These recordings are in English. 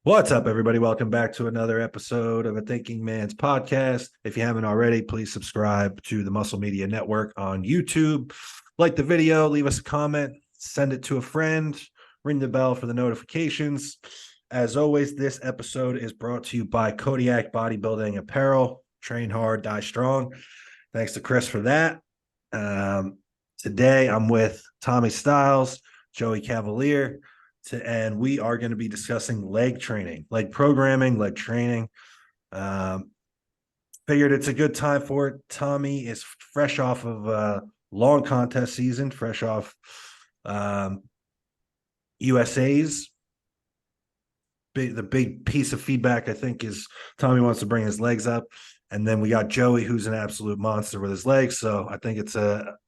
What's up, everybody? Welcome back to another episode of a Thinking Man's podcast. If you haven't already, please subscribe to the Muscle Media Network on YouTube. Like the video, leave us a comment, send it to a friend, ring the bell for the notifications. As always, this episode is brought to you by Kodiak Bodybuilding Apparel. Train hard, die strong. Thanks to Chris for that. Today, I'm with Tommy Styles, Joey Cavalier, and we are going to be discussing leg training, leg programming, leg training. Figured it's a good time for it. Tommy is fresh off of a long contest season, fresh off USA's. The big piece of feedback, I think, is Tommy wants to bring his legs up. And then we got Joey, who's an absolute monster with his legs. So I think it's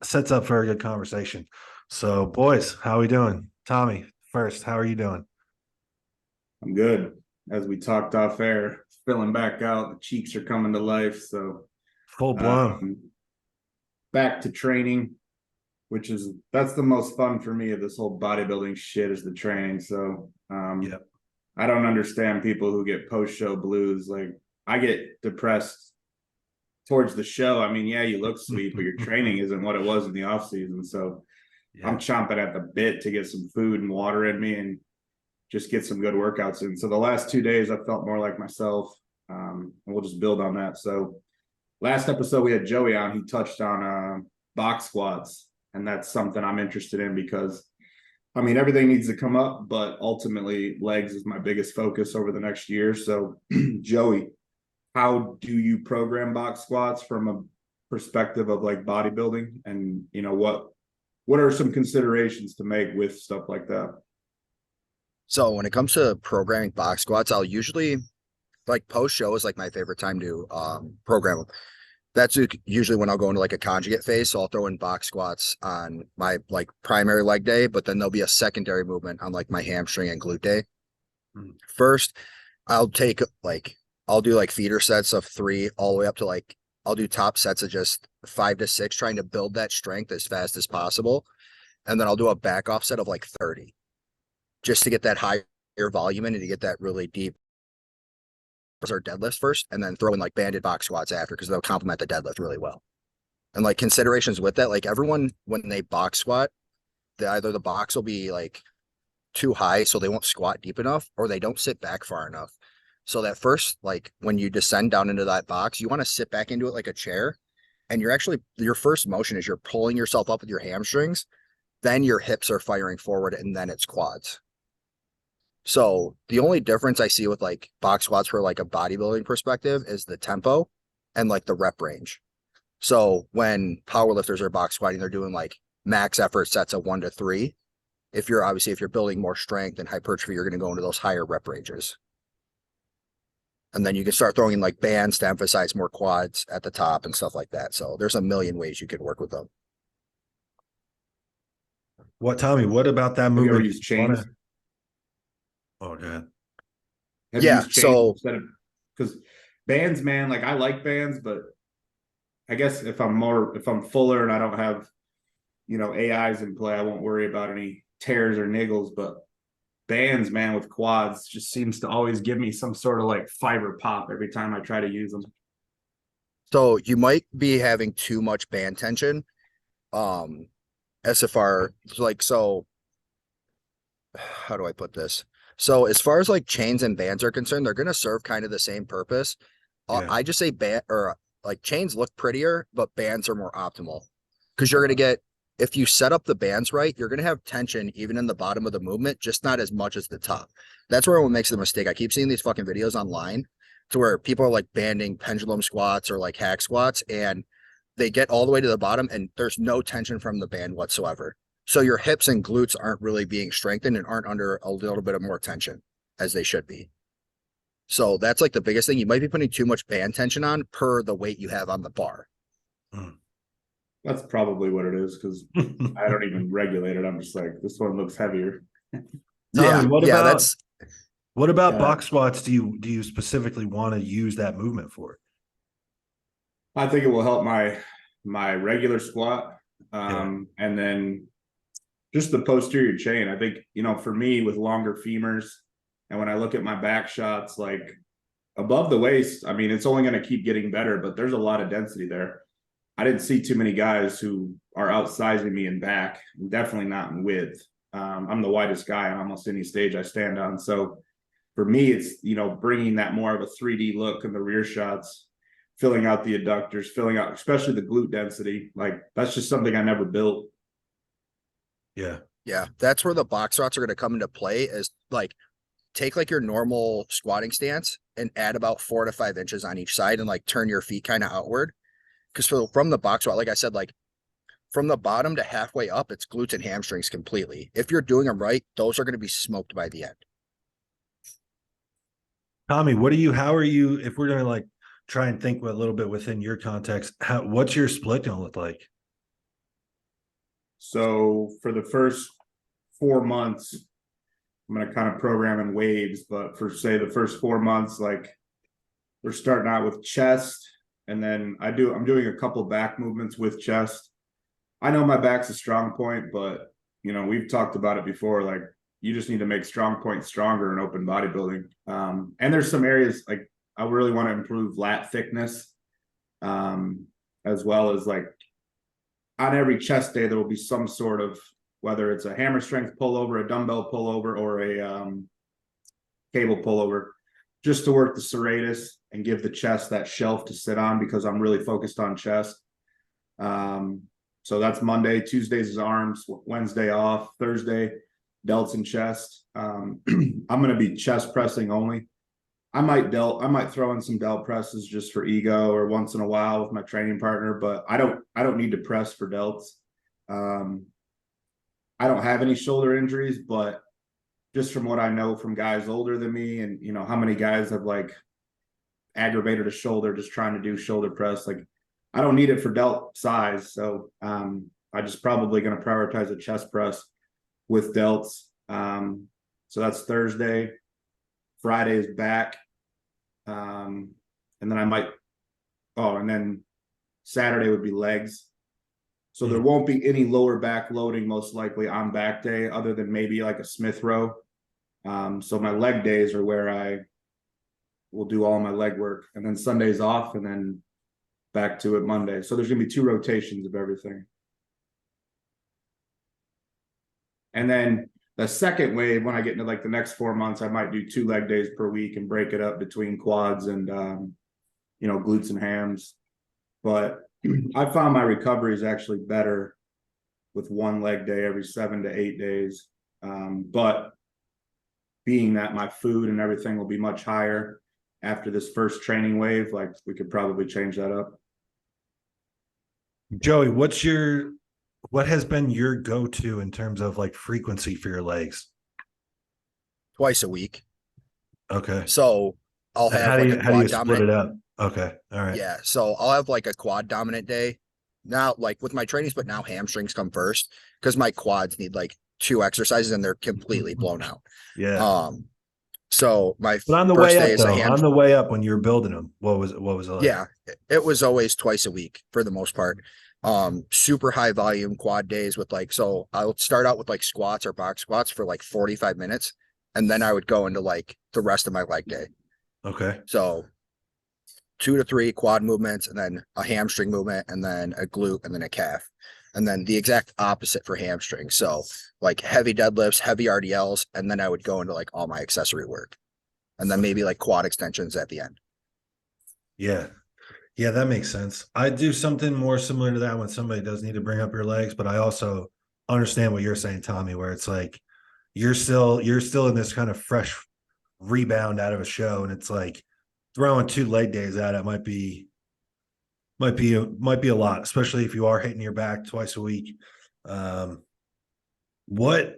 sets up for a good conversation. So, boys, how are we doing? Tommy, first, how are you doing? I'm good. As we talked off air, filling back out, the cheeks are coming to life. So full blown. Back to training, that's the most fun for me of this whole bodybuilding shit is the training. So I don't understand people who get post-show blues. Like, I get depressed towards the show. I mean, yeah, you look sweet, but your training isn't what it was in the off season. So I'm chomping at the bit to get some food and water in me and just get some good workouts in. So the last 2 days, I felt more like myself. And we'll just build on that. So last episode, we had Joey on. He touched on box squats. And that's something I'm interested in because, I mean, everything needs to come up, but ultimately legs is my biggest focus over the next year. So Joey, how do you program box squats from a perspective of like bodybuilding? And, you know, what are some considerations to make with stuff like that? So when it comes to programming box squats, I'll usually like post show is like my favorite time to program them. That's usually when I'll go into like a conjugate phase. So I'll throw in box squats on my like primary leg day, but then there'll be a secondary movement on like my hamstring and glute day. First, I'll do like feeder sets of 3 all the way up to like, I'll do top sets of just 5 to 6, trying to build that strength as fast as possible. And then I'll do a back off set of like 30 just to get that higher volume in and to get that really deep. Our deadlifts first, and then throw in like banded box squats after because they'll complement the deadlift really well. And like considerations with that, like everyone, when they box squat, either the box will be like too high so they won't squat deep enough, or they don't sit back far enough. So that first, like when you descend down into that box, you want to sit back into it like a chair. And your first motion is you're pulling yourself up with your hamstrings, then your hips are firing forward, and then it's quads. So the only difference I see with like box squats for like a bodybuilding perspective is the tempo and like the rep range. So when powerlifters are box squatting, they're doing like max effort sets of 1 to 3. If you're building more strength and hypertrophy, you're going to go into those higher rep ranges. And then you can start throwing in like bands to emphasize more quads at the top and stuff like that. So there's a million ways you could work with them. Tommy, what about that movement? Have you ever used chains? Oh, God. Because bands, man, like I like bands, but I guess if I'm fuller and I don't have, AIs in play, I won't worry about any tears or niggles. But bands, man, with quads just seems to always give me some sort of like fiber pop every time I try to use them. So you might be having too much band tension. SFR, so how do I put this? So as far as like chains and bands are concerned, they're going to serve kind of the same purpose. I just say chains look prettier, but bands are more optimal because you're going to get, if you set up the bands right, you're going to have tension even in the bottom of the movement, just not as much as the top. That's where everyone makes the mistake. I keep seeing these fucking videos online to where people are like banding pendulum squats or like hack squats, and they get all the way to the bottom and there's no tension from the band whatsoever. So your hips and glutes aren't really being strengthened and aren't under a little bit of more tension as they should be. So that's like the biggest thing. You might be putting too much band tension on per the weight you have on the bar. That's probably what it is because I don't even regulate it. I'm just like, this one looks heavier. Tommy, what about box squats? Do you specifically want to use that movement for? I think it will help my regular squat. And then just the posterior chain. I think, for me with longer femurs, And when I look at my back shots, like above the waist, I mean, it's only going to keep getting better, but there's a lot of density there. I didn't see too many guys who are outsizing me in back, definitely not in width. I'm the widest guy on almost any stage I stand on. So for me, it's, you know, bringing that more of a 3D look in the rear shots, filling out the adductors, filling out, especially the glute density. Like that's just something I never built. Yeah. Yeah. That's where the box squats are going to come into play, is like, take like your normal squatting stance and add about 4 to 5 inches on each side and like turn your feet kind of outward. Because from the box squat, like I said, like from the bottom to halfway up, it's glutes and hamstrings completely. If you're doing them right, those are going to be smoked by the end. Tommy, how are you, if we're going to like try and think a little bit within your context, what's your split going to look like? So for the first 4 months, I'm going to kind of program in waves, but for say the first 4 months, like we're starting out with chest, and then I'm doing a couple back movements with chest. I know my back's a strong point, but you know, we've talked about it before. Like you just need to make strong points stronger in open bodybuilding. And there's some areas like I really want to improve lat thickness, as well as like on every chest day, there will be some sort of, whether it's a hammer strength pullover, a dumbbell pullover, or a cable pullover, just to work the serratus and give the chest that shelf to sit on, because I'm really focused on chest. So that's Monday. Tuesdays is arms, Wednesday off, Thursday delts and chest. I'm going to be chest pressing only. I might throw in some delt presses just for ego or once in a while with my training partner, but I don't need to press for delts. I don't have any shoulder injuries, but just from what I know from guys older than me, and you know how many guys have like aggravated a shoulder just trying to do shoulder press, like I don't need it for delt size. So I just probably going to prioritize a chest press with delts. So that's Thursday. Friday is back. And then and then Saturday would be legs. So there won't be any lower back loading most likely on back day, other than maybe like a Smith row. So my leg days are where I will do all my leg work, and then Sunday's off, and then back to it Monday. So there's going to be 2 rotations of everything. And then the second wave, when I get into like the next 4 months, I might do 2 leg days per week and break it up between quads and, you know, glutes and hams. But I found my recovery is actually better with 1 leg day every 7 to 8 days. But being that my food and everything will be much higher after this first training wave, like we could probably change that up. Joey, what has been your go-to in terms of like frequency for your legs? Twice a week. Okay. So I'll have how do you split it up? Okay. All right. Yeah. So I'll have like a quad dominant day now, like with my trainings, but now hamstrings come first because my quads need like 2 exercises and they're completely blown out. Yeah. So my but on the first way day up, is though, on the way up when you're building them, what was it like? Yeah, it was always twice a week for the most part. Super high volume quad days with like, so I'll start out with like squats or box squats for like 45 minutes. And then I would go into like the rest of my leg day. Okay. So 2 to 3 quad movements, and then a hamstring movement, and then a glute, and then a calf. And then the exact opposite for hamstring. So like heavy deadlifts, heavy RDLs, and then I would go into like all my accessory work. And then maybe like quad extensions at the end. Yeah. Yeah, that makes sense. I do something more similar to that when somebody does need to bring up your legs, but I also understand what you're saying, Tommy, where it's like you're still in this kind of fresh rebound out of a show, and it's like throwing 2 leg days at it might be a lot, especially if you are hitting your back twice a week. What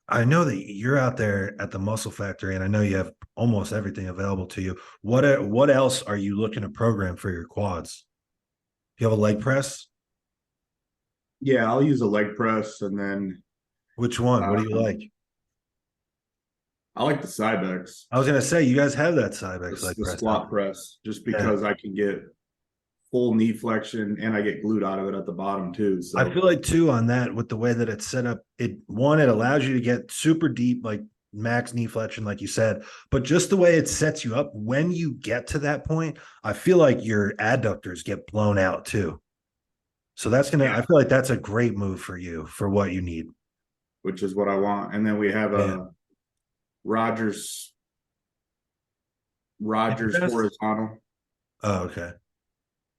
I know that you're out there at the Muscle Factory, and I know you have almost everything available to you. What else are you looking to program for your quads? Do you have a leg press? Yeah, I'll use a leg press, and then Which one? What do you like? I like the Cybex. I was gonna say you guys have that Cybex leg The press. squat press, just because I can get full knee flexion and I get glute out of it at the bottom too. So I feel like too on that, with the way that it's set up, it allows you to get super deep, like max knee flexion, like you said, but just the way it sets you up when you get to that point, I feel like your adductors get blown out too. So that's gonna, I feel like that's a great move for you for what you need. Which is what I want. And then we have a Rogers horizontal. Oh, okay.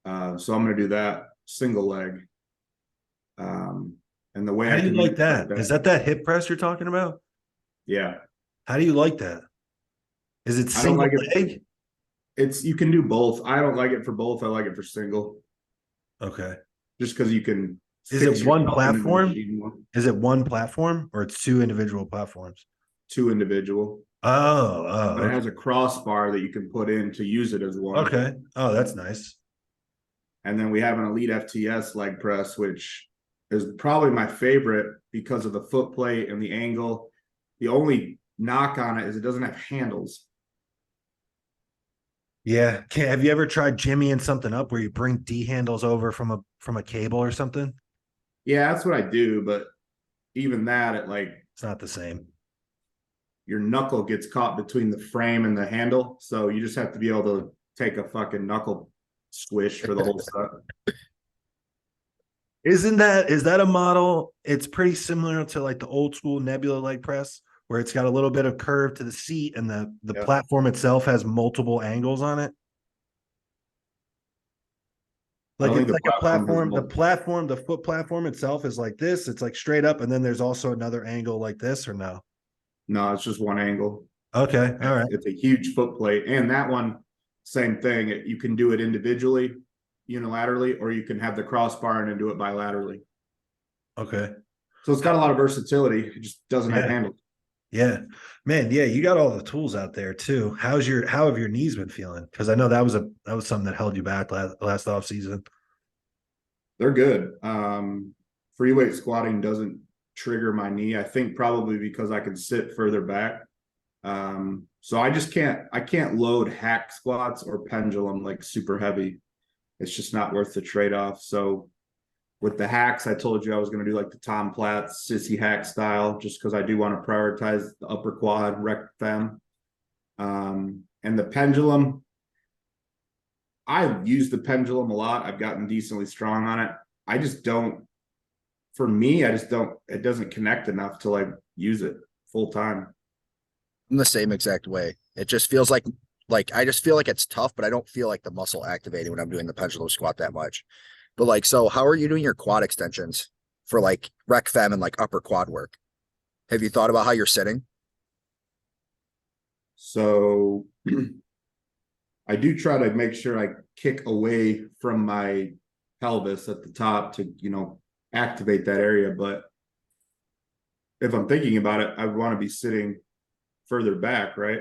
So I'm gonna do that single leg. And the way How do you like that? Is that hip press you're talking about? Yeah. How do you like that? Is it single leg? It's you can do both. I don't like it for both. I like it for single. Okay. Just because you can. Is it one platform? Is it one platform or it's two individual platforms? Two individual. Oh, but it has a crossbar that you can put in to use it as one. Okay. Oh, that's nice. And then we have an Elite FTS leg press, which is probably my favorite because of the foot plate and the angle. The only knock on it is it doesn't have handles. Yeah. Have you ever tried jimmying something up where you bring D handles over from a cable or something? Yeah, that's what I do, but even that, it's not the same. Your knuckle gets caught between the frame and the handle, so you just have to be able to take a fucking knuckle squish for the whole set. Is that a model? It's pretty similar to like the old school Nebula leg press, where it's got a little bit of curve to the seat and the platform itself has multiple angles on it. Like it's like a platform, the foot platform itself is like this. It's like straight up, and then there's also another angle like this, or no? No, it's just one angle. Okay, all right. It's a huge foot plate, and that one, same thing. You can do it individually, unilaterally, or you can have the crossbar and then do it bilaterally. Okay. So it's got a lot of versatility. It just doesn't have handles. Yeah, man. Yeah, you got all the tools out there too. How have your knees been feeling? Because I know that was something that held you back last off season. They're good. Free weight squatting doesn't trigger my knee. I think probably because I can sit further back. So I can't load hack squats or pendulum like super heavy. It's just not worth the trade-off. So with the hacks, I told you I was going to do like the Tom Platz sissy hack style, just because I do want to prioritize the upper quad rec fem. And the pendulum, I've used the pendulum a lot. I've gotten decently strong on it. I just don't, for me, it doesn't connect enough to like use it full time. I'm the same exact way. It just feels like I just feel like it's tough, but I don't feel like the muscle activating when I'm doing the pendulum squat that much. But like, so how are you doing your quad extensions for like rec fem and like upper quad work? Have you thought about how you're sitting? So I do try to make sure I kick away from my pelvis at the top to, activate that area. But if I'm thinking about it, I would want to be sitting further back, right?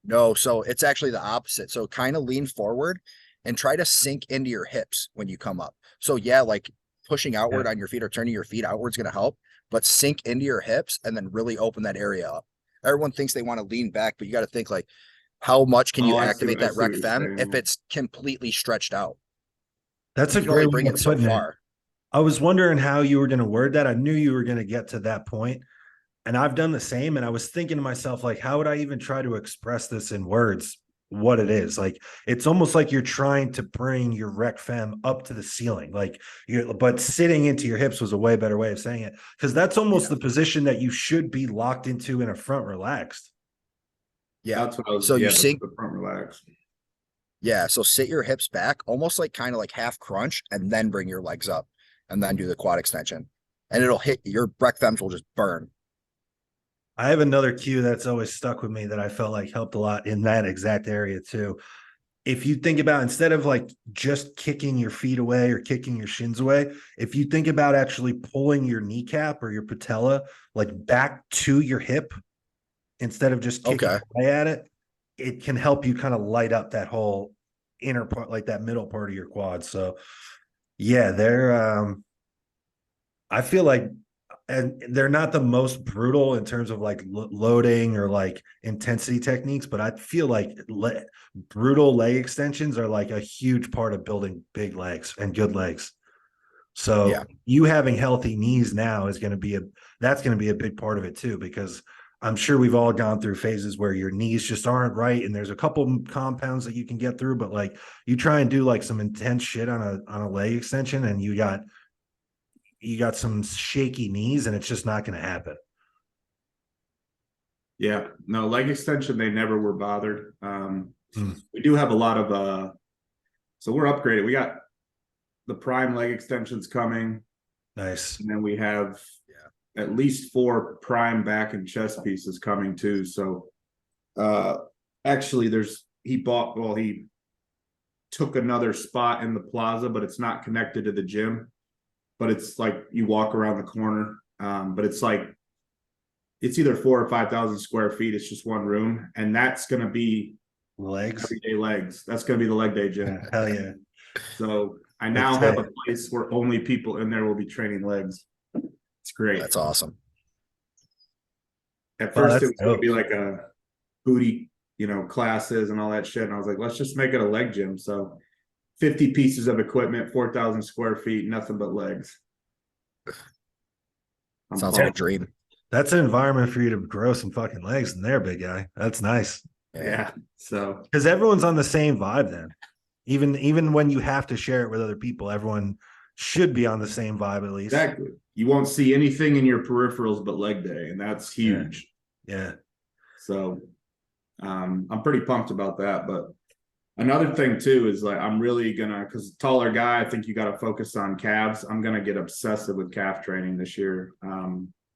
No, so it's actually the opposite. So kind of lean forward and try to sink into your hips when you come up. So yeah, like pushing outward on your feet or turning your feet outward is going to help, but sink into your hips and then really open that area up. Everyone thinks they want to lean back, but you got to think like, how much can you activate that rec fem if it's completely stretched out? That's a great way to put it. I was wondering how you were going to word that. I knew you were going to get to that point. And I've done the same. And I was thinking to myself, like, how would I even try to express this in words, what it is? Like, it's almost like you're trying to bring your rec fem up to the ceiling. like but sitting into your hips was a way better way of saying it. Because that's almost the position that you should be locked into in a front relaxed. Yeah. That's what I was, so you sink the front relaxed. Yeah. So sit your hips back, almost like kind of like half crunch, and then bring your legs up and then do the quad extension. And it'll hit your rec fems will just burn. I have another cue that's always stuck with me that I felt like helped a lot in that exact area too. If you think about, instead of like just kicking your feet away or kicking your shins away, if you think about actually pulling your kneecap or your patella like back to your hip instead of just kicking away at it, it can help you kind of light up that whole inner part, like that middle part of your quad. So yeah, I feel like, and they're not the most brutal in terms of like loading or like intensity techniques, but I feel like brutal leg extensions are like a huge part of building big legs and good legs. So you having healthy knees now is going to be that's going to be a big part of it too, because I'm sure we've all gone through phases where your knees just aren't right, and there's a couple compounds that you can get through, but like you try and do like some intense shit on a leg extension, and you got some shaky knees, and it's just not going to happen. Yeah, no, leg extension, they never were bothered. We do have a lot of so we're upgraded. We got the prime leg extensions coming. Nice. And then we have at least 4 prime back and chest pieces coming too. So actually he took another spot in the plaza, but it's not connected to the gym. But it's like you walk around the corner. But it's like it's either 4,000 or 5,000 square feet. It's just one room, and that's gonna be legs. Everyday legs. That's gonna be the leg day gym. Hell yeah. So I now have a place where only people in there will be training legs. It's great. That's awesome. At first it was going to be like a booty, classes and all that shit. And I was like, let's just make it a leg gym. So 50 pieces of equipment, 4,000 square feet, nothing but legs. Sounds like a dream. That's an environment for you to grow some fucking legs in there, big guy. That's nice. Yeah. So because everyone's on the same vibe then. Even when you have to share it with other people, everyone should be on the same vibe at least. Exactly. You won't see anything in your peripherals but leg day, and that's huge. Yeah. So I'm pretty pumped about that. But another thing too is like I'm really gonna, because taller guy, I think you got to focus on calves. I'm gonna get obsessive with calf training this year.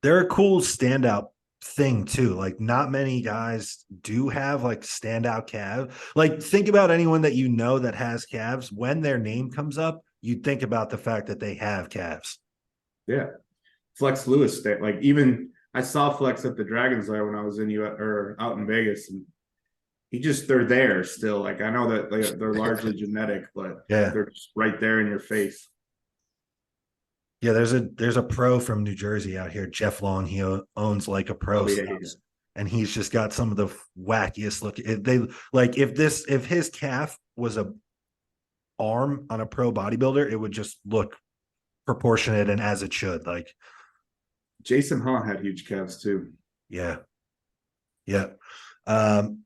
They're a cool standout thing too. Like not many guys do have like standout calf. Like think about anyone that that has calves. When their name comes up, you think about the fact that they have calves. Yeah. Flex Lewis, like even I saw Flex at the Dragons Lair when I was out in Vegas, and they're there still. Like I know that they're largely genetic, but they're just right there in your face. Yeah, there's a pro from New Jersey out here, Jeff Long. He owns like a pro house, and he's just got some of the wackiest look. They like if his calf was a arm on a pro bodybuilder, it would just look proportionate and as it should. Like Jason Hunt had huge calves too. Yeah.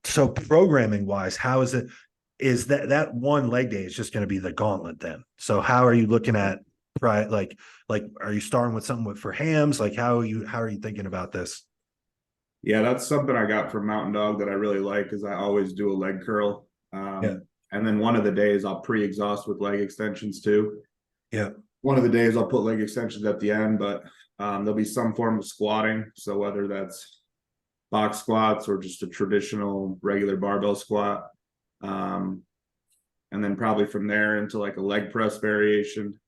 So programming wise, how is it? Is that one leg day is just going to be the gauntlet then? So how are you looking at? Like are you starting with something for hams? Like how are you thinking about this? Yeah, that's something I got from Mountain Dog that I really like, is I always do a leg curl. And then one of the days I'll pre-exhaust with leg extensions too. Yeah. One of the days I'll put leg extensions at the end, but there'll be some form of squatting. So whether that's box squats or just a traditional regular barbell squat. And then probably from there into like a leg press variation.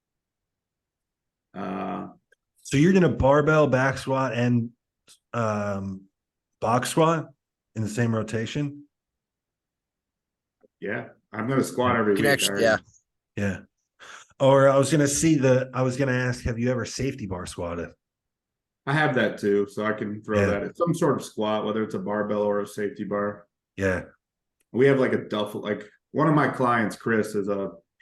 So you're gonna barbell back squat and box squat in the same rotation? Yeah, I'm gonna squat every week. Actually, yeah. Or I was gonna ask, have you ever safety bar squatted? I have that too, so I can throw that at some sort of squat, whether it's a barbell or a safety bar. Yeah. We have like a duffel, like one of my clients, Chris,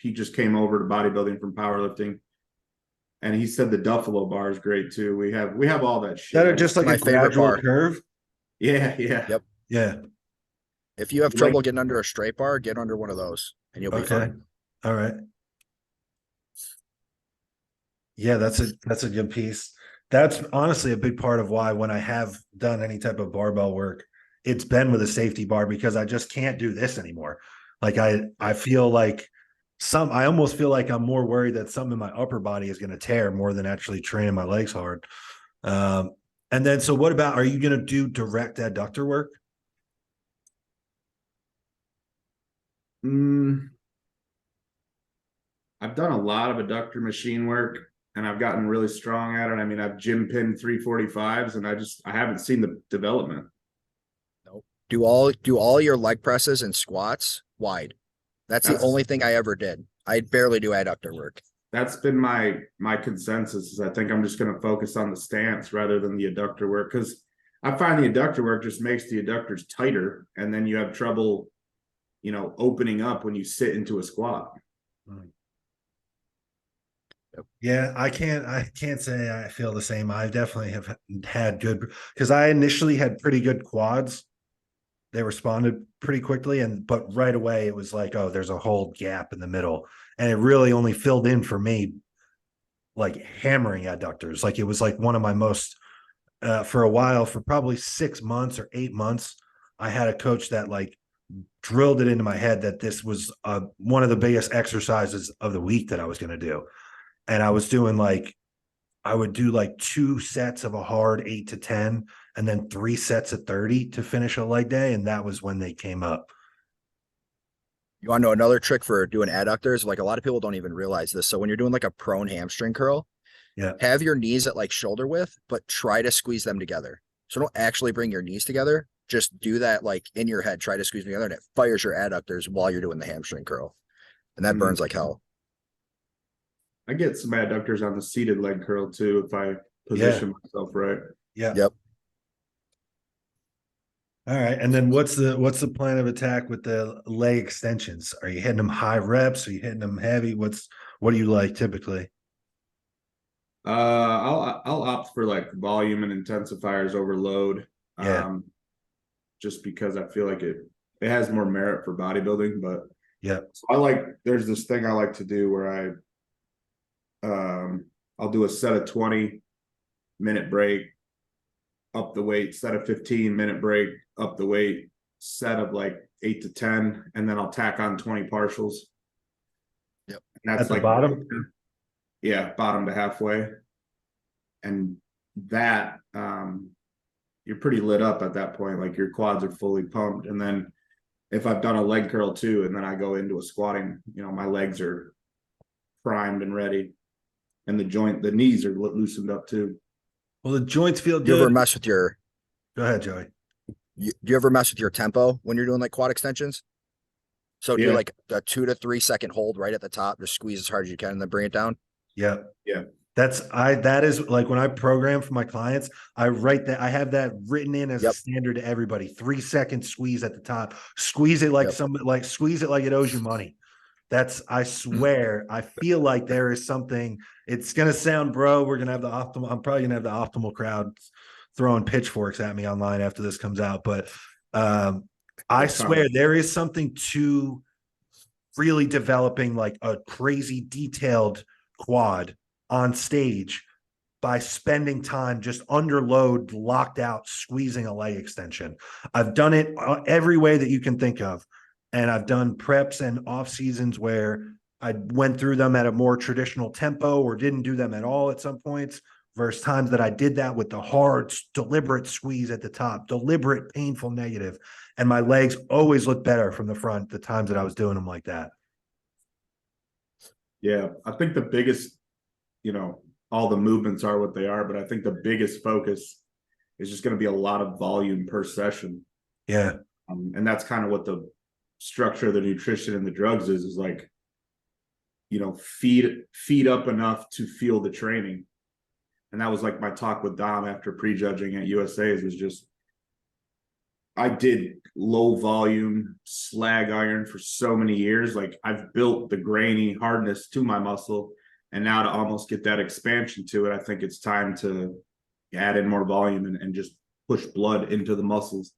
he just came over to bodybuilding from powerlifting. And he said the Duffalo bar is great too. We have all that shit. That are just like my a favorite gradual bar. curve. Yeah. Yep. Yeah. If you have trouble getting under a straight bar, get under one of those and you'll be fine. All right. Yeah, that's a good piece. That's honestly a big part of why when I have done any type of barbell work, it's been with a safety bar, because I just can't do this anymore. Like I feel like I almost feel like I'm more worried that something in my upper body is going to tear more than actually training my legs hard. And then, so what about, are you going to do direct adductor work? I've done a lot of adductor machine work, and I've gotten really strong at it. I mean, I've gym pinned 345s, and I haven't seen the development. Nope. Do all your leg presses and squats wide. That's the only thing I ever did. I barely do adductor work. That's been my consensus, is I think I'm just going to focus on the stance rather than the adductor work, because I find the adductor work just makes the adductors tighter, and then you have trouble, opening up when you sit into a squat. Yeah, I can't say I feel the same. I definitely have had good, because I initially had pretty good quads. They responded pretty quickly, but right away it was like, oh, there's a whole gap in the middle. And it really only filled in for me like hammering adductors. Like it was like one of my most for a while, for probably 6 months or 8 months, I had a coach that like drilled it into my head that this was one of the biggest exercises of the week that I was going to do. And I was doing like, I would do like 2 sets of a hard 8 to 10 and then 3 sets of 30 to finish a leg day. And that was when they came up. You want to know another trick for doing adductors? Like a lot of people don't even realize this. So when you're doing like a prone hamstring curl, Yeah. have your knees at like shoulder width, but try to squeeze them together. So don't actually bring your knees together. Just do that like in your head, try to squeeze them together, and it fires your adductors while you're doing the hamstring curl. And that burns like hell. I get some adductors on the seated leg curl too if I position myself right. Yeah. Yep. All right. And then what's the plan of attack with the leg extensions? Are you hitting them high reps? Are you hitting them heavy? What do you like typically? I'll opt for like volume and intensifiers over load. Yeah. Just because I feel like it has more merit for bodybuilding, but Yeah. so there's this thing I like to do where I'll do a set of 20-minute break, up the weight, set of 15-minute break, up the weight, set of like 8 to 10, and then I'll tack on 20 partials. Yep. And that's At the like bottom? Yeah, bottom to halfway. And that you're pretty lit up at that point, like your quads are fully pumped. And then if I've done a leg curl too, and then I go into a squatting, my legs are primed and ready. And the knees are loosened up too. Well, the joints feel Do you good. ever mess with your Go ahead, Joey. do you ever mess with your tempo when you're doing like quad extensions? So do like a 2 to 3 second hold right at the top, just squeeze as hard as you can and then bring it down. Yeah. Yeah. That is like when I program for my clients, I write that, I have that written in as a standard to everybody. 3 second squeeze at the top. Squeeze it like squeeze it like it owes you money. I swear, I feel like there is something. It's gonna sound, bro. We're gonna have I'm probably gonna have the optimal crowd throwing pitchforks at me online after this comes out. But I swear there is something to really developing like a crazy detailed quad on stage by spending time just under load, locked out, squeezing a leg extension. I've done it every way that you can think of. And I've done preps and off seasons where I went through them at a more traditional tempo or didn't do them at all at some points, versus times that I did that with the hard, deliberate squeeze at the top, deliberate, painful negative. And my legs always look better from the front the times that I was doing them like that. Yeah. I think the biggest, all the movements are what they are, but I think the biggest focus is just going to be a lot of volume per session. Yeah. And that's kind of what the structure of the nutrition and the drugs is like, feed up enough to feel the training. And that was like my talk with Dom after prejudging at USA's was just, I did low volume slag iron for so many years. Like I've built the grainy hardness to my muscle. And now to almost get that expansion to it, I think it's time to add in more volume and just push blood into the muscles.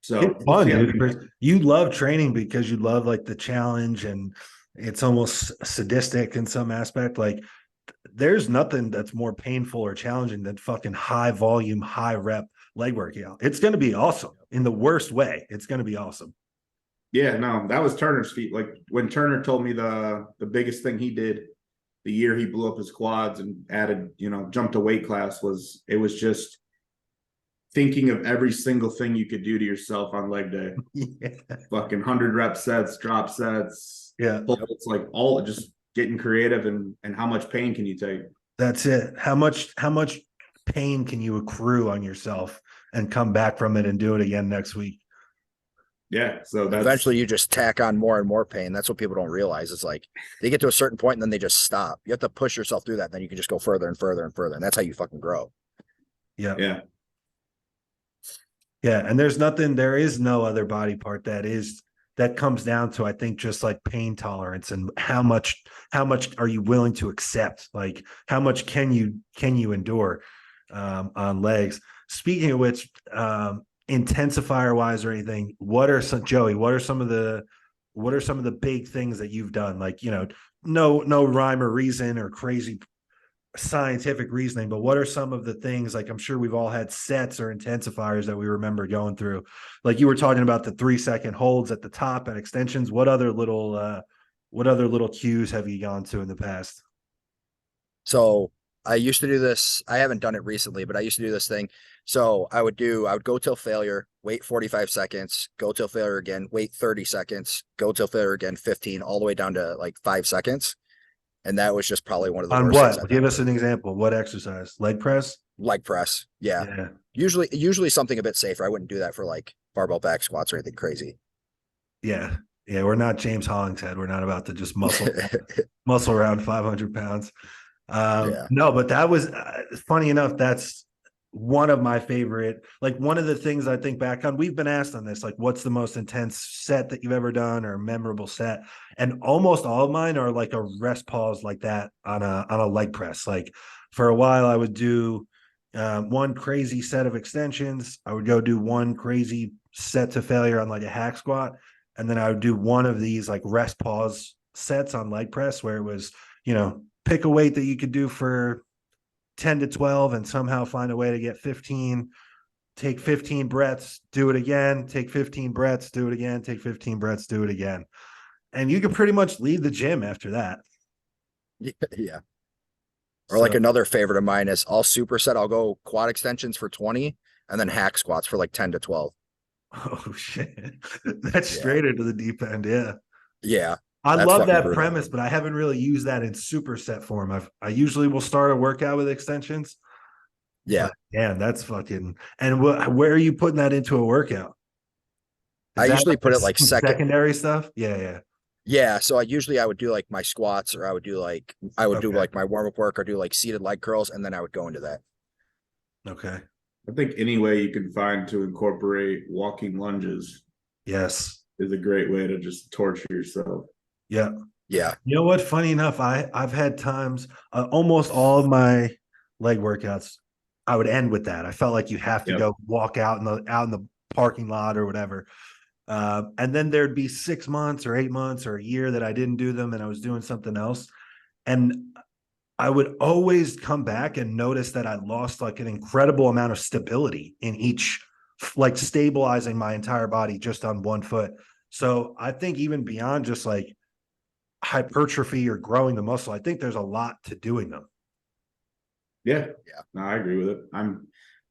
So it's fun, dude. You love training because you love like the challenge, and it's almost sadistic in some aspect. Like there's nothing that's more painful or challenging than fucking high volume, high rep leg work. Yeah, it's going to be awesome in the worst way. It's going to be awesome. Yeah, no, that was Turner's feat. Like when Turner told me the biggest thing he did the year he blew up his quads and added, jumped a weight class it was just thinking of every single thing you could do to yourself on leg day. Yeah. Fucking 100 rep sets, drop sets. Yeah. It's like all just getting creative and how much pain can you take? That's it. How much pain can you accrue on yourself and come back from it and do it again next week? Yeah. So eventually you just tack on more and more pain. That's what people don't realize. It's like they get to a certain point and then they just stop. You have to push yourself through that. Then you can just go further and further and further. And that's how you fucking grow. Yeah. Yeah. Yeah. And there is no other body part that that comes down to, I think, just like pain tolerance and how much are you willing to accept? Like how much can you endure on legs? Speaking of which, intensifier wise or anything, what are some of the big things that you've done? Like, no rhyme or reason or crazy scientific reasoning, but what are some of the things, like I'm sure we've all had sets or intensifiers that we remember going through, like you were talking about the 3-second holds at the top and extensions. What other little cues have you gone to in the past? So I used to do this. I haven't done it recently, but I used to do this thing. So I would go till failure, wait 45 seconds, go till failure again, wait 30 seconds, go till failure again, 15, all the way down to like 5 seconds. And that was just probably one of the On worst things what? I've Give ever us an example. What exercise? Leg press? Leg press. Yeah. Yeah. Usually something a bit safer. I wouldn't do that for like barbell back squats or anything crazy. Yeah. Yeah. We're not James Hollingshead. We're not about to just muscle around 500 pounds. Yeah. No, but that was funny enough. That's one of my favorite, like one of the things I think back on. We've been asked on this, like, what's the most intense set that you've ever done or a memorable set? And almost all of mine are like a rest pause like that on a leg press. Like for a while, I would do one crazy set of extensions. I would go do one crazy set to failure on like a hack squat. And then I would do one of these like rest pause sets on leg press where it was, pick a weight that you could do for 10 to 12 and somehow find a way to get 15, take 15 breaths, do it again, take 15 breaths, do it again, take 15 breaths, do it again. And you can pretty much leave the gym after that. Yeah. Or like another favorite of mine is I'll superset. I'll go quad extensions for 20 and then hack squats for like 10 to 12. Oh shit. That's straight into the deep end. Yeah. Yeah. I That's love fucking that brutal. premise, but I haven't really used that in superset form. I usually will start a workout with extensions. Yeah. But, man, that's fucking. And where are you putting that into a workout? I usually put it like secondary stuff. Yeah. Yeah. So I would do like my squats, or I would do like my warm up work, or do like seated leg curls, and then I would go into that. Okay. I think any way you can find to incorporate walking lunges. Yes. Is a great way to just torture yourself. Yeah. Yeah. You know what? Funny enough, I've had times, almost all of my leg workouts, I would end with that. I felt like you have to go walk out in the parking lot or whatever. And then there'd be 6 months or 8 months or a year that I didn't do them and I was doing something else. And I would always come back and notice that I lost like an incredible amount of stability in each, like stabilizing my entire body just on one foot. So I think even beyond just like hypertrophy or growing the muscle, I think there's a lot to doing them. Yeah. No, I agree with it.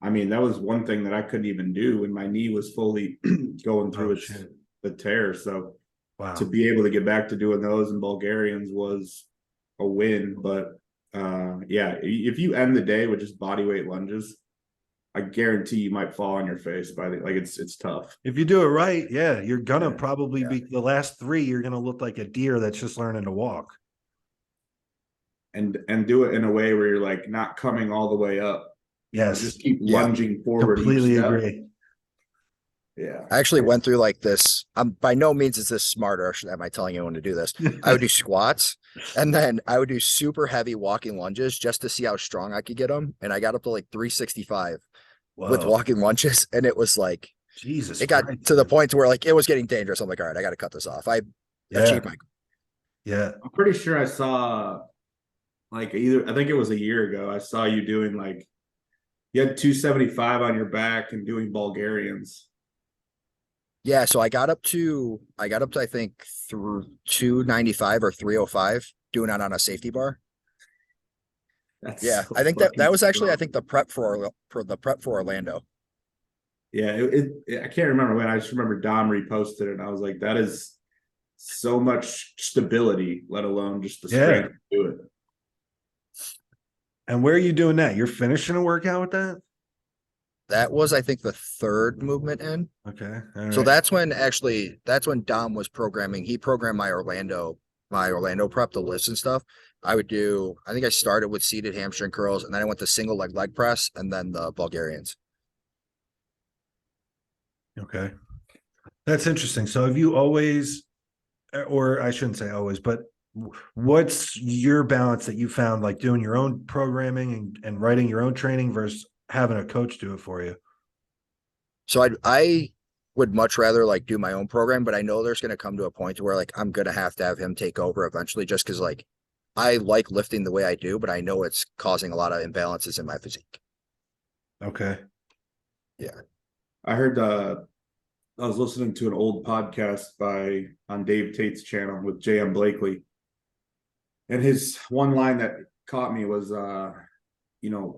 I mean, that was one thing that I couldn't even do when my knee was fully going through the tear. So to be able to get back to doing those in Bulgarians was a win. But if you end the day with just body weight lunges, I guarantee you might fall on your face it's tough. If you do it right, you're gonna probably be the last 3, you're gonna look like a deer that's just learning to walk. And do it in a way where you're like not coming all the way up. Yes. Just keep lunging forward. Completely agree. Yeah. I actually went through like this. By no means is this smarter. Am I telling anyone to do this? I would do squats and then I would do super heavy walking lunges just to see how strong I could get them. And I got up to like 365 with walking lunges. And it was like, Jesus, it got to the point where like it was getting dangerous. I'm like, all right, I got to cut this off. I achieved my. Yeah. I'm pretty sure I saw like I think it was a year ago. I saw you doing like, you had 275 on your back and doing Bulgarians. Yeah, so I got up to I think through 295 or 305 doing it on a safety bar. That's I think that was actually I think the prep for Orlando. Yeah, I can't remember when. I just remember Dom reposted it and I was like, that is so much stability, let alone just the strength to do it. And where are you doing that? You're finishing a workout with that? That was, I think, the 3rd movement in. Okay. So that's when Dom was programming. He programmed my Orlando prep, the lifts and stuff. I think I started with seated hamstring curls and then I went to single leg press and then the Bulgarians. Okay. That's interesting. So have you always, or I shouldn't say always, but what's your balance that you found, like doing your own programming and writing your own training versus having a coach do it for you? So I would much rather like do my own program, but I know there's going to come to a point where like I'm going to have him take over eventually, just because like I like lifting the way I do, but I know it's causing a lot of imbalances in my physique. Okay. Yeah. I heard I was listening to an old podcast on Dave Tate's channel with J.M. Blakely. And his one line that caught me was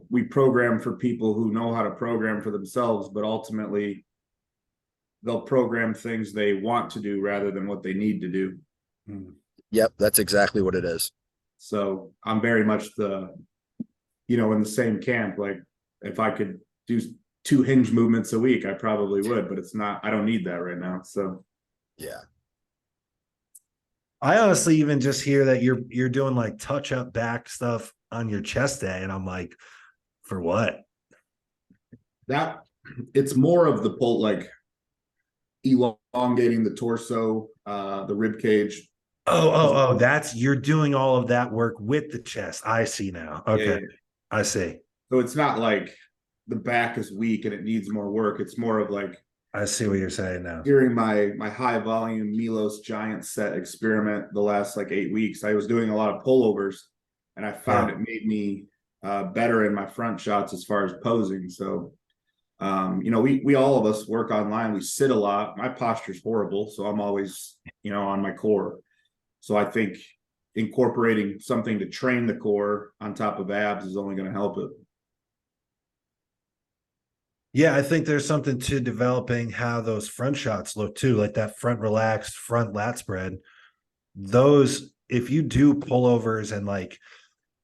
we program for people who know how to program for themselves, but ultimately they'll program things they want to do rather than what they need to do. Yep, that's exactly what it is. So I'm very much in the same camp. Like if I could do 2 hinge movements a week, I probably would, but I don't need that right now. So yeah. I honestly even just hear that you're doing like touch up back stuff on your chest day, and I'm like, for what? that it's more of the pull, like elongating the torso, the rib cage. Oh, that's, you're doing all of that work with the chest. I see now. Okay. Yeah. I see. So it's not like the back is weak and it needs more work. It's more of like, I see what you're saying now. during my high volume Milos giant set experiment the last like 8 weeks, I was doing a lot of pullovers, and I found it made me better in my front shots as far as posing. So we all of us work online, we sit a lot. My posture's horrible, so I'm always on my core. So I think incorporating something to train the core on top of abs is only going to help it. Yeah, I think there's something to developing how those front shots look too, like that front relaxed front lat spread. Those, if you do pullovers and like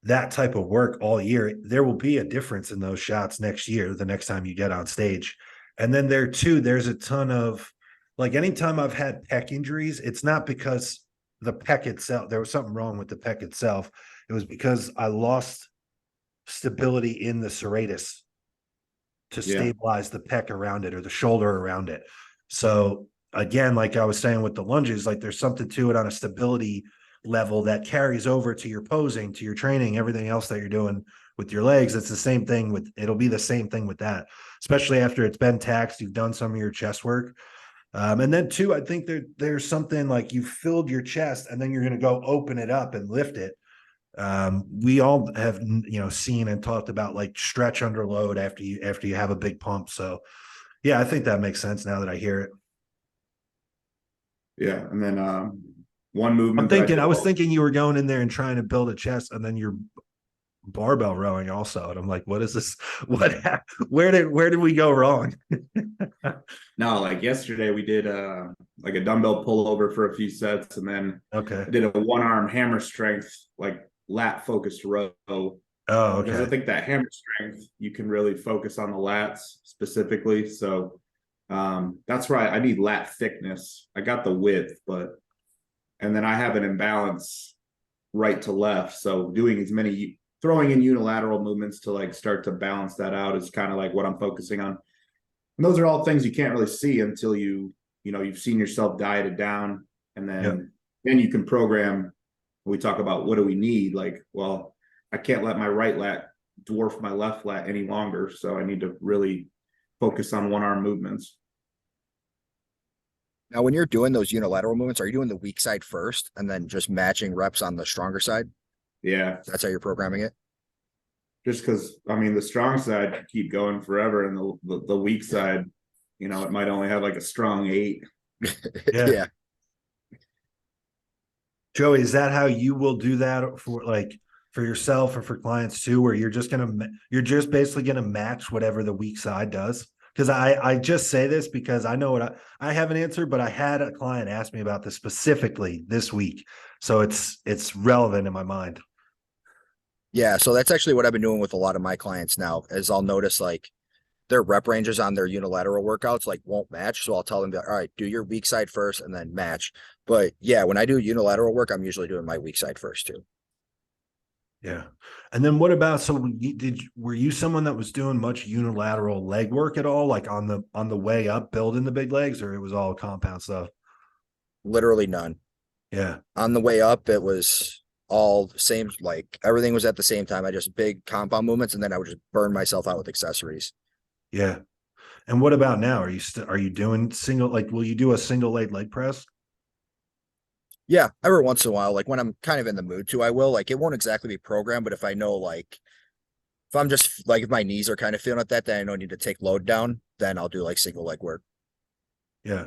that type of work all year, there will be a difference in those shots next year, the next time you get on stage. And then there too, there's a ton of, like, anytime I've had pec injuries, it's not because the pec itself, there was something wrong with the pec itself. It was because I lost stability in the serratus to stabilize the pec around it or the shoulder around it. So again, like I was saying with the lunges, like there's something to it on a stability level that carries over to your posing, to your training, everything else that you're doing with your legs. It's the same thing with, it'll be the same thing with that, especially after it's been taxed, you've done some of your chest work. And then too, I think there's something like you filled your chest and then you're going to go open it up and lift it. We all have, seen and talked about like stretch under load after you have a big pump. So yeah, I think that makes sense now that I hear it. Yeah. And then, one movement. I was thinking you were going in there and trying to build a chest and then you're barbell rowing also. And I'm like, what is this? Where did we go wrong? No, like yesterday we did like a dumbbell pullover for a few sets, and then I did a 1-arm hammer strength, like lat focused row. Oh, okay. Because I think that hammer strength, you can really focus on the lats specifically. So that's where I need lat thickness. I got the width, and then I have an imbalance right to left. So throwing in unilateral movements to like start to balance that out is kind of like what I'm focusing on. And those are all things you can't really see until you've seen yourself dieted down, and then you can program. We talk about what do we need? Like, well, I can't let my right lat dwarf my left lat any longer. So I need to really focus on 1-arm movements. Now, when you're doing those unilateral movements, are you doing the weak side first and then just matching reps on the stronger side? Yeah. That's how you're programming it? Just because, the strong side can keep going forever, and the weak side, it might only have like a strong 8. Yeah. Joey, is that how you will do that for yourself or for clients too, where you're just basically gonna match whatever the weak side does? Because I just say this because I know what I have an answer, but I had a client ask me about this specifically this week, so it's relevant in my mind. Yeah, so that's actually what I've been doing with a lot of my clients now, is I'll notice like their rep ranges on their unilateral workouts like won't match. So I'll tell them, all right, do your weak side first and then match. But yeah, when I do unilateral work, I'm usually doing my weak side first too. Yeah. And then what about, so were you someone that was doing much unilateral leg work at all, like on the way up building the big legs, or it was all compound stuff? Literally none. Yeah. On the way up, it was all the same, like everything was at the same time. I just big compound movements, and then I would just burn myself out with accessories. Yeah. And what about now? Are you doing single, like, will you do a single leg press? Yeah, every once in a while, like when I'm kind of in the mood to, I will. Like it won't exactly be programmed, but if I know, like if I'm just like if my knees are kind of feeling at that, then I don't need to take load down, then I'll do like single leg work. Yeah.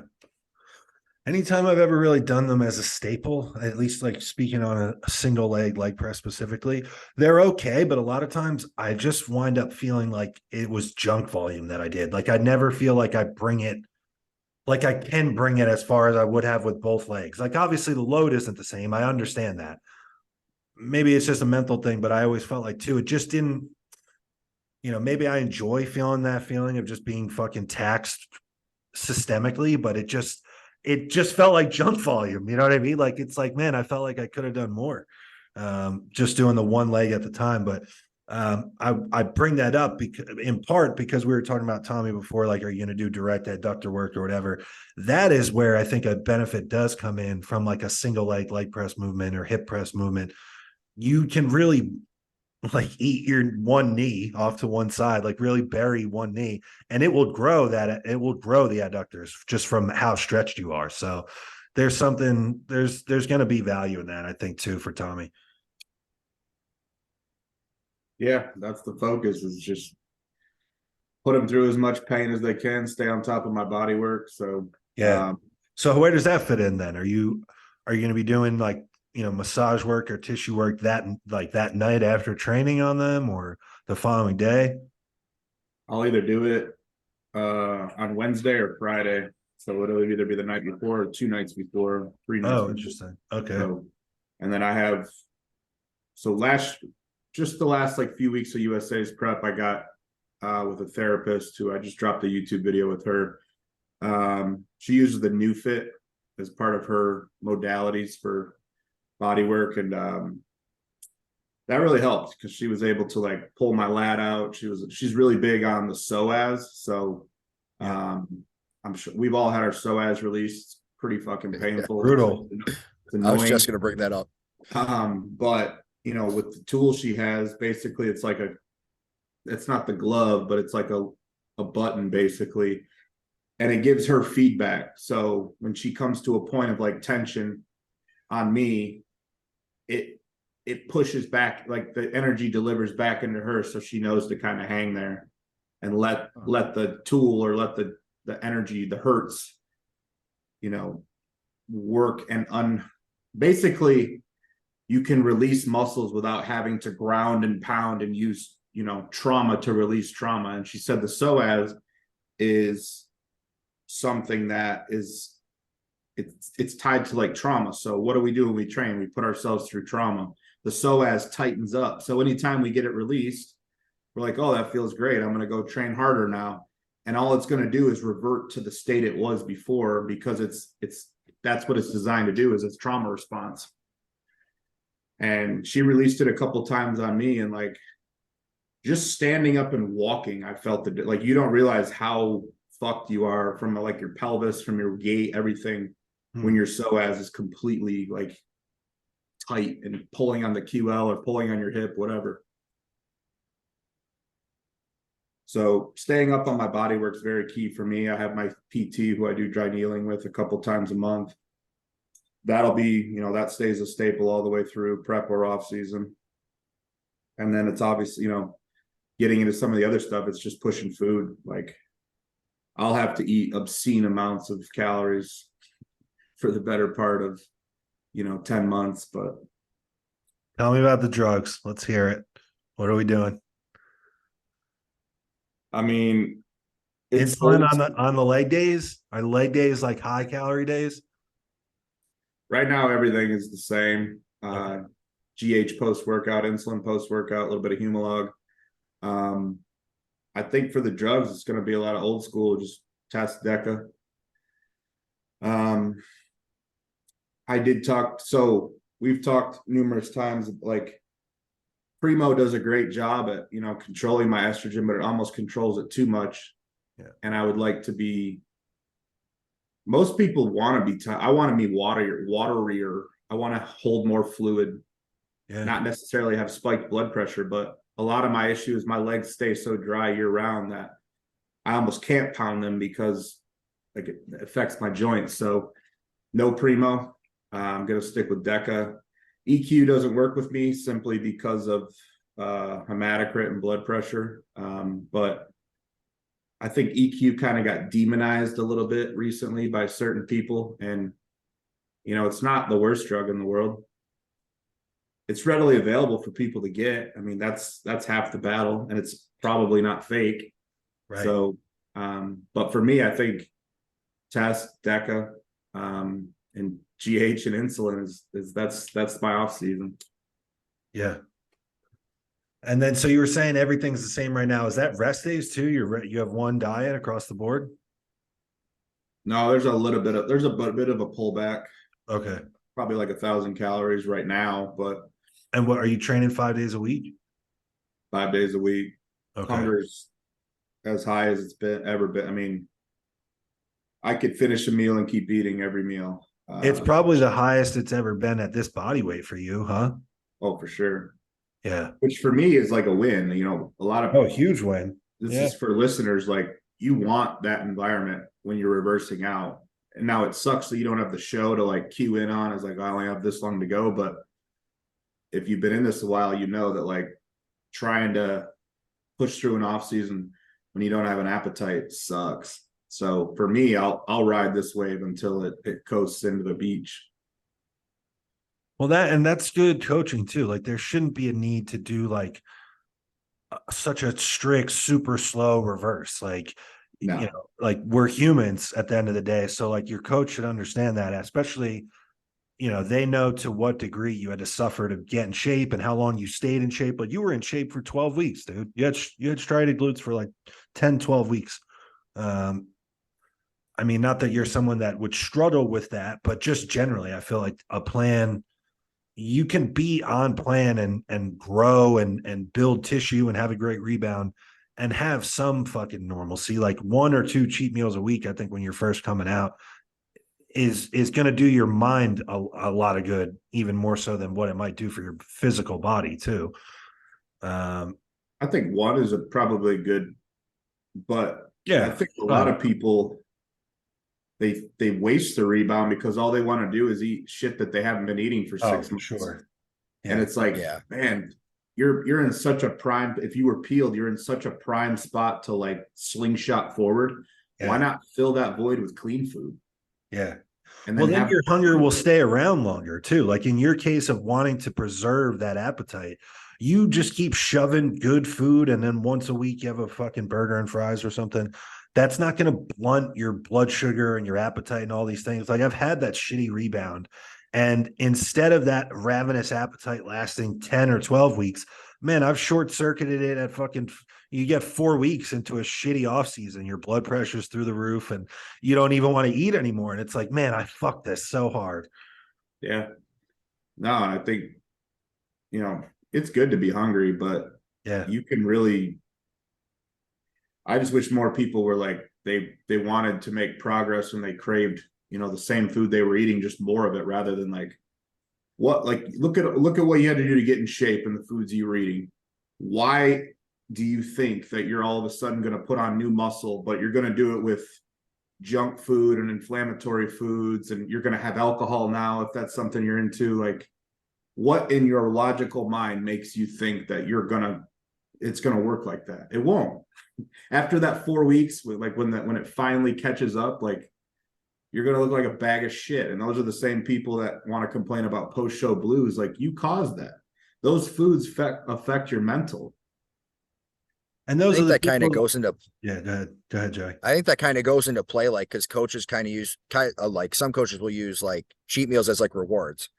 Anytime I've ever really done them as a staple, at least like speaking on a single leg press specifically, they're okay. But a lot of times I just wind up feeling like it was junk volume that I did. Like I never feel like I bring it, like I can bring it as far as I would have with both legs. Like obviously the load isn't the same. I understand that. Maybe it's just a mental thing, but I always felt like too, it just didn't, maybe I enjoy feeling that feeling of just being fucking taxed systemically, but it just felt like junk volume. You know what I mean? Like it's like, man, I felt like I could have done more. Just doing the one leg at the time. But I bring that up because in part because we were talking about Tommy before, like, are you going to do direct adductor work or whatever? That is where I think a benefit does come in from like a single leg press movement or hip press movement. You can really like eat your one knee off to one side, like really bury one knee, and it will grow the adductors just from how stretched you are. So there's going to be value in that, I think, too, for Tommy. Yeah, that's the focus, is just put them through as much pain as they can, stay on top of my body work. So Yeah. So where does that fit in then? Are you going to be doing like, massage work or tissue work that night after training on them or the following day? I'll either do it on Wednesday or Friday. So it'll either be the night before or 2 nights before, 3 nights Oh, before. interesting. Okay. So, and then I have, so just the last like few weeks of USA's prep, I got with a therapist who I just dropped a YouTube video with her. She uses the new fit as part of her modalities for body work, and that really helped because she was able to like pull my lat out. She's really big on the psoas, so I'm sure we've all had our psoas released. Pretty fucking painful. Brutal. It's I was annoying. just gonna bring that up. But with the tool she has, basically it's not the glove, but it's like a button basically, and it gives her feedback. So when she comes to a point of like tension on me, it pushes back, like the energy delivers back into her, so she knows to kind of hang there and let the tool or let the energy, the hertz, work and basically you can release muscles without having to ground and pound and use trauma to release trauma. And she said the psoas is something that is it's tied to like trauma. So what do we do when we train? We put ourselves through trauma. The psoas tightens up. So anytime we get it released, we're like, oh, that feels great. I'm going to go train harder now. And all it's going to do is revert to the state it was before, because that's what it's designed to do, is its trauma response. And she released it a couple times on me, and like just standing up and walking, I felt that, like, you don't realize how fucked you are from like your pelvis, from your gait, everything, when your psoas is completely like tight and pulling on the QL or pulling on your hip, whatever. So staying up on my body work's very key for me. I have my PT who I do dry needling with a couple times a month. That'll be, that stays a staple all the way through prep or off season. And then it's obviously, getting into some of the other stuff, it's just pushing food. Like I'll have to eat obscene amounts of calories for the better part of, 10 months, but. Tell me about the drugs. Let's hear it. What are we doing? I mean, insulin on the leg days? Are leg days like high calorie days? Right now, everything is the same. GH post workout, insulin post workout, a little bit of Humalog. I think for the drugs, it's going to be a lot of old school, just test DECA. I did talk, so we've talked numerous times, like Primo does a great job at, you know, controlling my estrogen, but it almost controls it too much. Yeah. And I would like to be, most people want to be, I want to be waterier. I want to hold more fluid, not necessarily have spiked blood pressure, but a lot of my issue is my legs stay so dry year round that I almost can't pound them because like it affects my joints. So no Primo. I'm going to stick with Deca. EQ doesn't work with me simply because of hematocrit and blood pressure. But I think EQ kind of got demonized a little bit recently by certain people. And, you know, it's not the worst drug in the world. It's readily available for people to get. I mean, that's half the battle, and it's probably not fake. Right. So, but for me, I think Test, Deca, and GH and insulin is that's my off season. Yeah. And then, so you were saying everything's the same right now. Is that rest days too? You have one diet across the board? No, there's a bit of a pullback. Okay. Probably like 1,000 calories right now, but. And what are you training 5 days a week? 5 days a week. Okay. Hunger's as high as it's ever been. I mean, I could finish a meal and keep eating every meal. It's probably the highest it's ever been at this body weight for you, huh? Oh, for sure. Yeah. Which for me is like a win. You know, a lot of huge win. This is for listeners. Like, you want that environment when you're reversing out. And now it sucks that you don't have the show to like cue in on. It's like, I only have this long to go. But if you've been in this a while, you know that like trying to push through an off season when you don't have an appetite sucks. So for me, I'll ride this wave until it coasts into the beach. Well, that's good coaching too. Like, there shouldn't be a need to do like such a strict, super slow reverse. Like, No. you know, like, we're humans at the end of the day. So like, your coach should understand that, especially, you know, they know to what degree you had to suffer to get in shape and how long you stayed in shape. But you were in shape for 12 weeks, dude. You had striated glutes for like 10, 12 weeks. I mean, not that you're someone that would struggle with that, but just generally, I feel like a plan, you can be on plan and grow and build tissue and have a great rebound and have some fucking normalcy. Like 1 or 2 cheat meals a week, I think, when you're first coming out is going to do your mind a lot of good, even more so than what it might do for your physical body too. I think 1 is probably good, but yeah, I think a lot of people, they waste the rebound because all they want to do is eat shit that they haven't been eating for 6 months. Sure. Yeah. And it's like, man, you're in such a prime, if you were peeled, you're in such a prime spot to like slingshot forward. Yeah. Why not fill that void with clean food? Yeah. And then your hunger will stay around longer too. Like in your case of wanting to preserve that appetite, you just keep shoving good food, and then once a week you have a fucking burger and fries or something. That's not going to blunt your blood sugar and your appetite and all these things. Like, I've had that shitty rebound, and instead of that ravenous appetite lasting 10 or 12 weeks, man, I've short circuited it at fucking, you get 4 weeks into a shitty off season, your blood pressure's through the roof and you don't even want to eat anymore. And it's like, man, I fucked this so hard. Yeah. No, I think, you know, it's good to be hungry, but yeah, you can really, I just wish more people were like, they wanted to make progress and they craved, you know, the same food they were eating, just more of it, rather than like, what, like, look at what you had to do to get in shape and the foods you were eating. Why do you think that you're all of a sudden going to put on new muscle, but you're going to do it with junk food and inflammatory foods, and you're going to have alcohol now if that's something you're into? Like, what in your logical mind makes you think that it's going to work like that? It won't. After that 4 weeks, like when it finally catches up, like, you're going to look like a bag of shit. And those are the same people that want to complain about post-show blues. Like, you caused that. Those foods affect your mental. And those are the that kind of goes into. Yeah, go ahead, Joey. I think that kind of goes into play, like, because coaches kind of use like, some coaches will use like cheat meals as like rewards.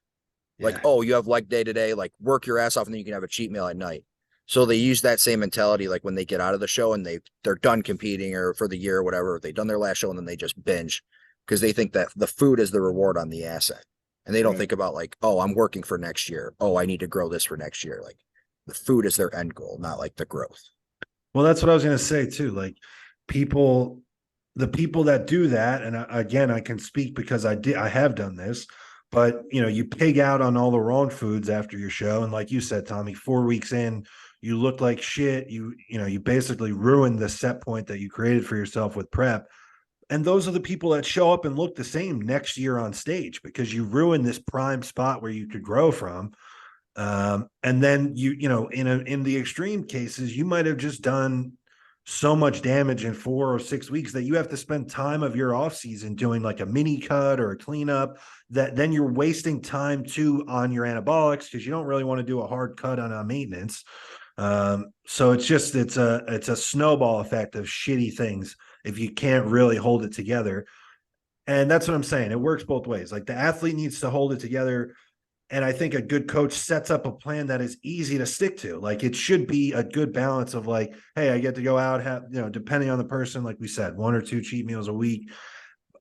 Yeah. Like, oh, you have leg day today, like work your ass off and then you can have a cheat meal at night. So they use that same mentality, like when they get out of the show and they're done competing or for the year or whatever, they've done their last show and then they just binge because they think that the food is the reward on the asset. And they don't think about like, oh, I'm working for next year. Oh, I need to grow this for next year. Like, the food is their end goal, not like the growth. Well, that's what I was going to say too. Like the people that do that, and again, I can speak because I have done this, but you pig out on all the wrong foods after your show. And like you said, Tommy, 4 weeks in, you look like shit. You basically ruined the set point that you created for yourself with prep. And those are the people that show up and look the same next year on stage because you ruined this prime spot where you could grow from. And then in the extreme cases, you might have just done so much damage in 4 or 6 weeks that you have to spend time of your off season doing like a mini cut or a cleanup, that then you're wasting time too on your anabolics because you don't really want to do a hard cut on a maintenance. So it's a snowball effect of shitty things if you can't really hold it together. And that's what I'm saying. It works both ways. Like the athlete needs to hold it together. And I think a good coach sets up a plan that is easy to stick to. Like it should be a good balance of like, hey, I get to go out, have, depending on the person, like we said, 1 or 2 cheat meals a week.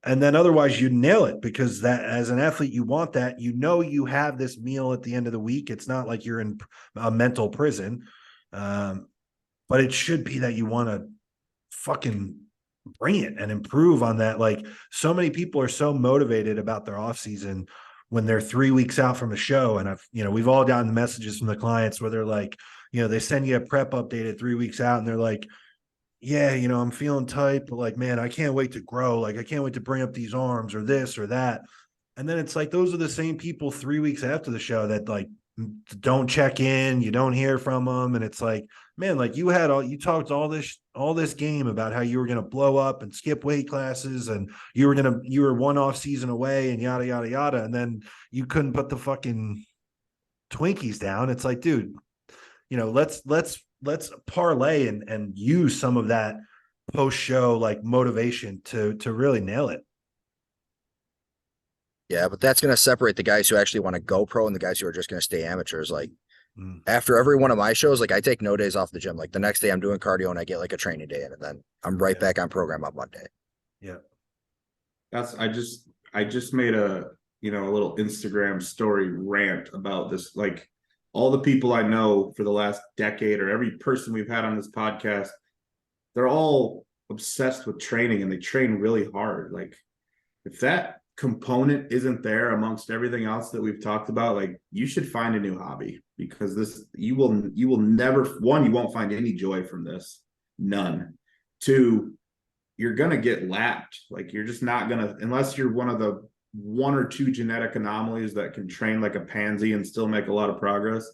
And then otherwise you nail it because that as an athlete, you want that, you have this meal at the end of the week. It's not like you're in a mental prison. But it should be that you want to fucking bring it and improve on that. Like so many people are so motivated about their off season when they're 3 weeks out from a show. And we've all gotten the messages from the clients where they're like, they send you a prep update at 3 weeks out and they're like, yeah, I'm feeling tight, but like, man, I can't wait to grow. Like, I can't wait to bring up these arms or this or that. And then it's like, those are the same people 3 weeks after the show that like don't check in, you don't hear from them. And it's like, man, like you talked all this game about how you were going to blow up and skip weight classes and you were 1 off season away and yada, yada, yada. And then you couldn't put the fucking Twinkies down. It's like, dude, let's parlay and use some of that post show like motivation to really nail it. Yeah, but that's going to separate the guys who actually want to go pro and the guys who are just going to stay amateurs. Like after every one of my shows, like I take no days off the gym. Like the next day I'm doing cardio and I get like a training day in, and then I'm right back on program on Monday. Yeah. I just made a little Instagram story rant about this. Like all the people I know for the last decade or every person we've had on this podcast, they're all obsessed with training and they train really hard. Like if that component isn't there amongst everything else that we've talked about, like you should find a new hobby because you will never, one, you won't find any joy from this. None. 2, you're going to get lapped. Like you're just not going to, unless you're one of the 1 or 2 genetic anomalies that can train like a pansy and still make a lot of progress.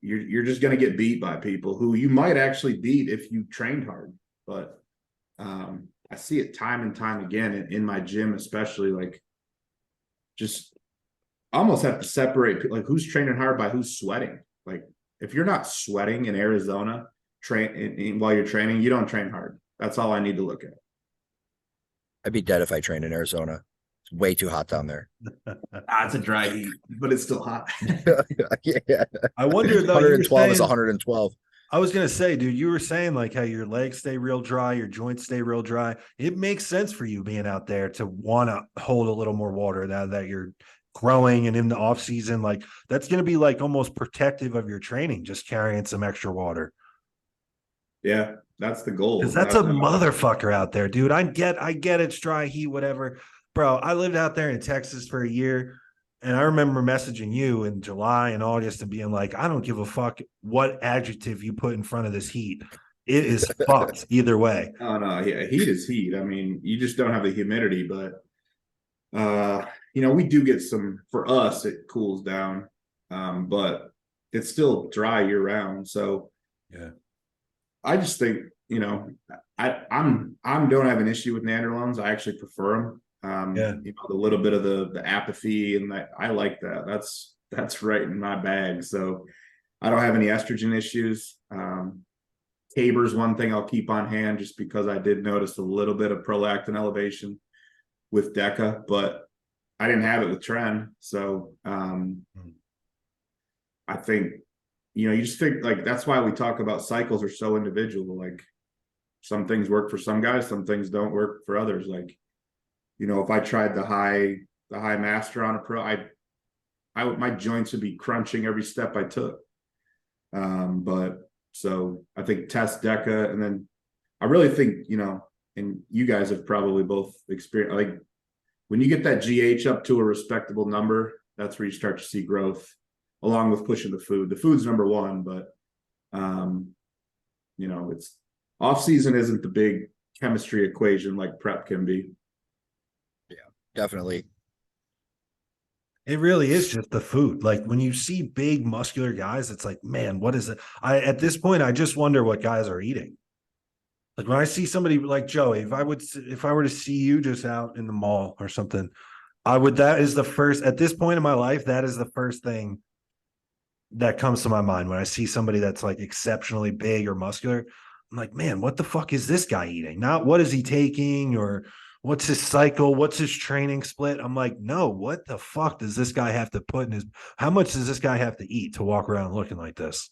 You're just going to get beat by people who you might actually beat if you trained hard. But I see it time and time again in my gym, especially like just almost have to separate like who's training hard by who's sweating. Like if you're not sweating in Arizona while you're training, you don't train hard. That's all I need to look at. I'd be dead if I trained in Arizona. It's way too hot down there. It's a dry heat, but it's still hot. Yeah. I wonder though. 112 is 112. I was going to say, dude, you were saying like how your legs stay real dry, your joints stay real dry. It makes sense for you being out there to want to hold a little more water now that you're growing and in the off season. Like that's going to be like almost protective of your training, just carrying some extra water. Yeah, that's the goal. Because that's a motherfucker out there, dude. I get it's dry heat, whatever. Bro, I lived out there in Texas for a year. And I remember messaging you in July and August and being like, I don't give a fuck what adjective you put in front of this heat. It is fucked either way. Oh, no. Yeah. Heat is heat. I mean, you just don't have the humidity, but, we do get for us, it cools down, but it's still dry year round. So, yeah, I just think, I don't have an issue with Nanderlones. I actually prefer them. The little bit of the apathy and that I like that. That's right in my bag. So I don't have any estrogen issues. Tabor's one thing I'll keep on hand just because I did notice a little bit of prolactin elevation with DECA, but I didn't have it with Tren. So I think, you just think like that's why we talk about cycles are so individual. Like some things work for some guys, some things don't work for others. Like if I tried the high master on a pro, my joints would be crunching every step I took. But so I think test DECA, and then I really think, you know, and you guys have probably both experienced, like when you get that GH up to a respectable number, that's where you start to see growth, along with pushing the food. The food's number one, but you know, it's off season isn't the big chemistry equation like prep can be. Yeah, definitely. It really is just the food. Like when you see big muscular guys, it's like, man, what is it? At this point, I just wonder what guys are eating. Like when I see somebody like Joey, if I were to see you just out in the mall or something, that is the first, at this point in my life, that is the first thing that comes to my mind when I see somebody that's like exceptionally big or muscular. I'm like, man, what the fuck is this guy eating? Not what is he taking or what's his cycle? What's his training split? I'm like, no, what the fuck does this guy have to put in his, how much does this guy have to eat to walk around looking like this?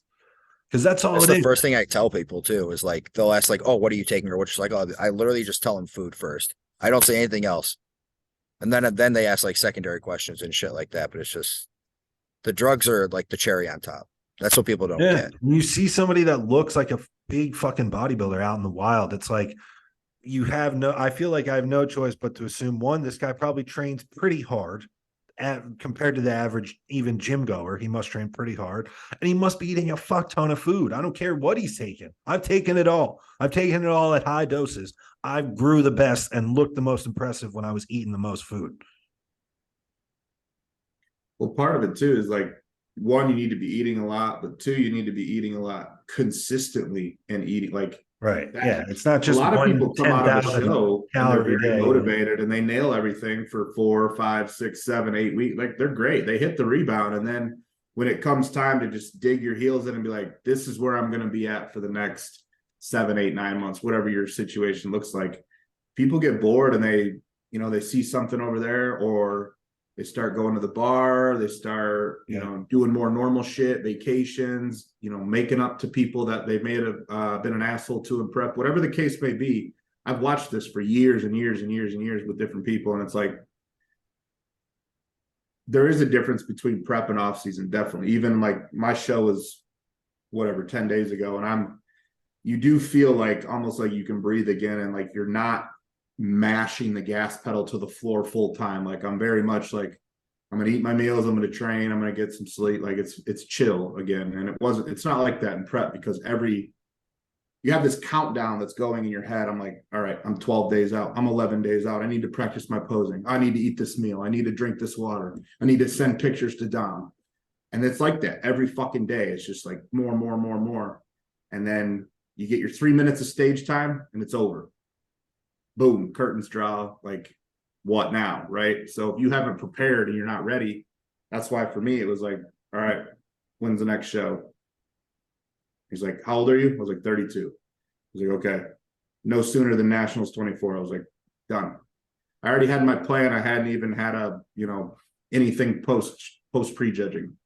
Because that's all That's it the is. first thing I tell people too, is like, they'll ask like, oh, what are you taking? Or what's like, oh, I literally just tell them food first. I don't say anything else. And then they ask like secondary questions and shit like that. But it's just, the drugs are like the cherry on top. That's what people don't get. When you see somebody that looks like a big fucking bodybuilder out in the wild, it's like I feel like I have no choice but to assume one, this guy probably trains pretty hard compared to the average, even gym goer. He must train pretty hard and he must be eating a fuck ton of food. I don't care what he's taking. I've taken it all. I've taken it all at high doses. I grew the best and looked the most impressive when I was eating the most food. Well, part of it too is like, one, you need to be eating a lot, but two, you need to be eating a lot consistently and eating like right. that. Yeah, it's not just a lot of people come out of a show and they're very motivated and they nail everything for 4, 5, 6, 7, 8 weeks. Like they're great. They hit the rebound. And then when it comes time to just dig your heels in and be like, this is where I'm going to be at for the next 7, 8, 9 months, whatever your situation looks like, people get bored and they, you know, they see something over there, or they start going to the bar, they start, you know, doing more normal shit, vacations, you know, making up to people that they may have been an asshole to in prep, whatever the case may be. I've watched this for years and years and years and years with different people. And it's like, there is a difference between prep and off season. Definitely. Even like my show was whatever, 10 days ago. And you do feel like almost like you can breathe again. And like, you're not mashing the gas pedal to the floor full time. Like I'm very much like, I'm going to eat my meals, I'm going to train, I'm going to get some sleep. Like it's chill again. And it's not like that in prep, because you have this countdown that's going in your head. I'm like, all right, I'm 12 days out, I'm 11 days out, I need to practice my posing, I need to eat this meal, I need to drink this water, I need to send pictures to Dom. And it's like that every fucking day. It's just like more. And then you get your 3 minutes of stage time and it's over. Boom, curtains draw, like what now, right? So if you haven't prepared and you're not ready, that's why for me it was like, all right, when's the next show? He's like, how old are you? I was like 32. He's like, okay, no sooner than Nationals 24. I was like, done. I already had my plan. I hadn't even had anything post prejudging.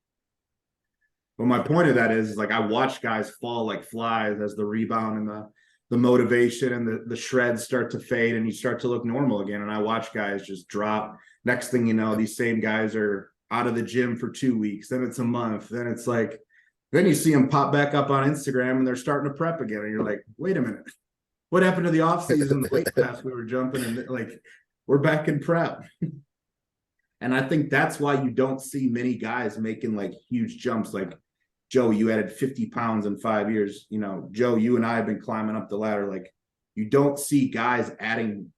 But my point of that is like, I watch guys fall like flies as the rebound and the motivation and the shreds start to fade and you start to look normal again. And I watch guys just drop. Next thing you know, these same guys are out of the gym for 2 weeks. Then it's a month. Then it's like, then you see them pop back up on Instagram and they're starting to prep again. And you're like, wait a minute, what happened to the off season, the weight class we were jumping, and like, we're back in prep. And I think that's why you don't see many guys making like huge jumps. Like, Joe, you added 50 pounds in 5 years. You know, Joe, you and I have been climbing up the ladder. Like, you don't see guys adding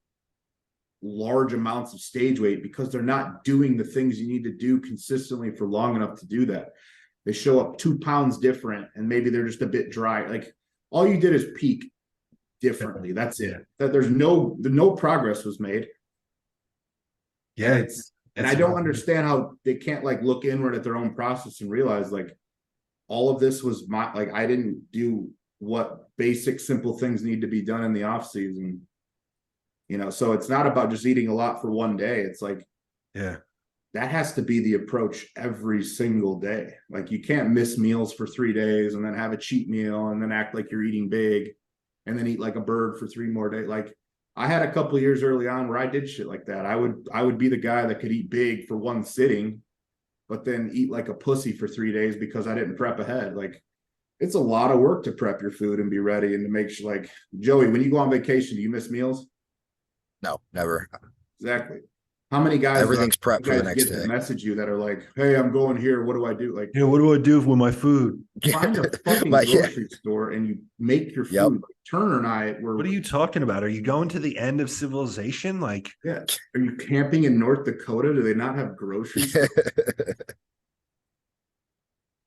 large amounts of stage weight because they're not doing the things you need to do consistently for long enough to do that. They show up 2 pounds different and maybe they're just a bit dry. Like, all you did is peak differently. That's it. That there's no progress was made. Yeah. And I don't understand how they can't like look inward at their own process and realize like, all of this was I didn't do what basic simple things need to be done in the off season, you know? So it's not about just eating a lot for one day. It's like, that has to be the approach every single day. Like, you can't miss meals for 3 days and then have a cheat meal and then act like you're eating big and then eat like a bird for 3 more days. Like, I had a couple of years early on where I did shit like that. I would be the guy that could eat big for one sitting, but then eat like a pussy for 3 days because I didn't prep ahead. Like, It's a lot of work to prep your food and be ready and to make sure, like, Joey, when you go on vacation, do you miss meals? No, never. Exactly. How many guys Everything's prepped for the guys next get that day. message you that are like, hey, I'm going here. What do I do? Like, Yeah, what do I do with my food? find a fucking But yeah, grocery store and you make your yep. food. Turner and I were. What are you talking about? Are you going to the end of civilization? Like, Yeah. Are you camping in North Dakota? Do they not have grocery stores?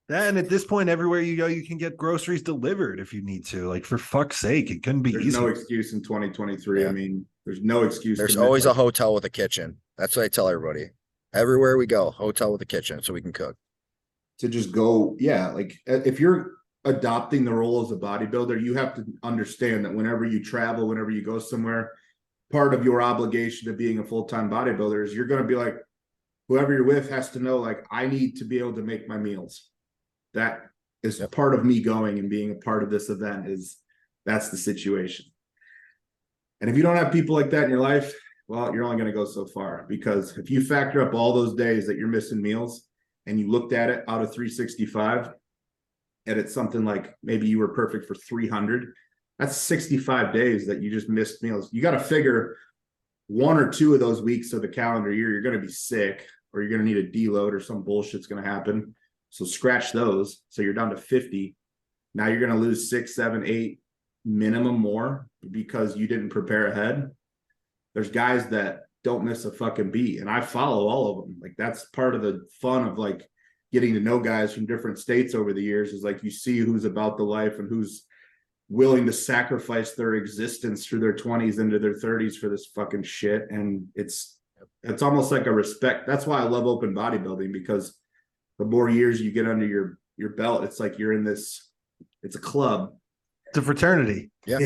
and at this point, everywhere you go, you can get groceries delivered if you need to. Like, for fuck's sake, it couldn't be There's easier. no excuse in 2023. Yeah. I mean, there's no excuse. There's to always a hotel with a kitchen. That's what I tell everybody. Everywhere we go, hotel with a kitchen so we can cook. To just go, yeah. Like, if you're adopting the role as a bodybuilder, you have to understand that whenever you travel, whenever you go somewhere, part of your obligation to being a full-time bodybuilder is you're going to be like, whoever you're with has to know, like, I need to be able to make my meals. That is part of me going and being a part of this event. That's the situation. And if you don't have people like that in your life, well, you're only going to go so far, because if you factor up all those days that you're missing meals and you looked at it out of 365, and it's something like maybe you were perfect for 300, that's 65 days that you just missed meals. You got to figure 1 or 2 of those weeks of the calendar year, you're going to be sick or you're going to need a deload or some bullshit's going to happen. So scratch those. So you're down to 50. Now you're going to lose 6, 7, 8 minimum more because you didn't prepare ahead. There's guys that don't miss a fucking beat, and I follow all of them. Like, that's part of the fun of like getting to know guys from different states over the years, is like you see who's about the life and who's willing to sacrifice their existence through their 20s into their 30s for this fucking shit. And it's almost like a respect. That's why I love open bodybuilding, because the more years you get under your belt, it's like you're in this, it's a club. It's a fraternity. Yeah.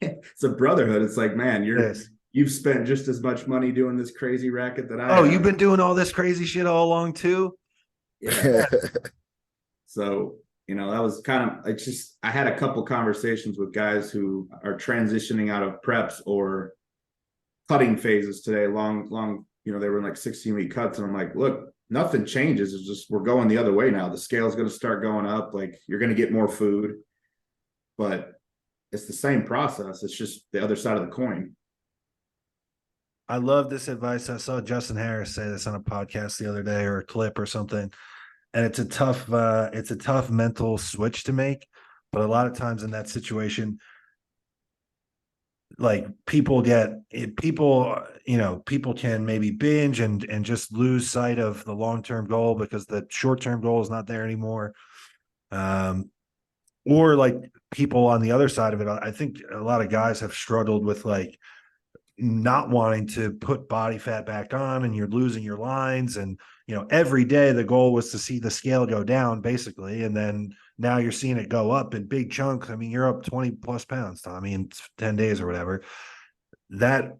It's a brotherhood. It's like, man, you've spent just as much money doing this crazy racket that I Oh, have. you've been doing all this crazy shit all along too? Yeah. So, that was kind of, I had a couple conversations with guys who are transitioning out of preps or cutting phases today, long, they were in like 16-week cuts. And I'm like, look, nothing changes. It's just, we're going the other way now. The scale is going to start going up. Like, you're going to get more food, but it's the same process. It's just the other side of the coin. I love this advice. I saw Justin Harris say this on a podcast the other day, or a clip or something. And it's a tough mental switch to make. But a lot of times in that situation, like people can maybe binge and just lose sight of the long-term goal because the short-term goal is not there anymore. Or like people on the other side of it, I think a lot of guys have struggled with like not wanting to put body fat back on, and you're losing your lines. And, every day the goal was to see the scale go down basically. And then now you're seeing it go up in big chunks. I mean, you're up 20 plus pounds, Tommy, in 10 days or whatever. That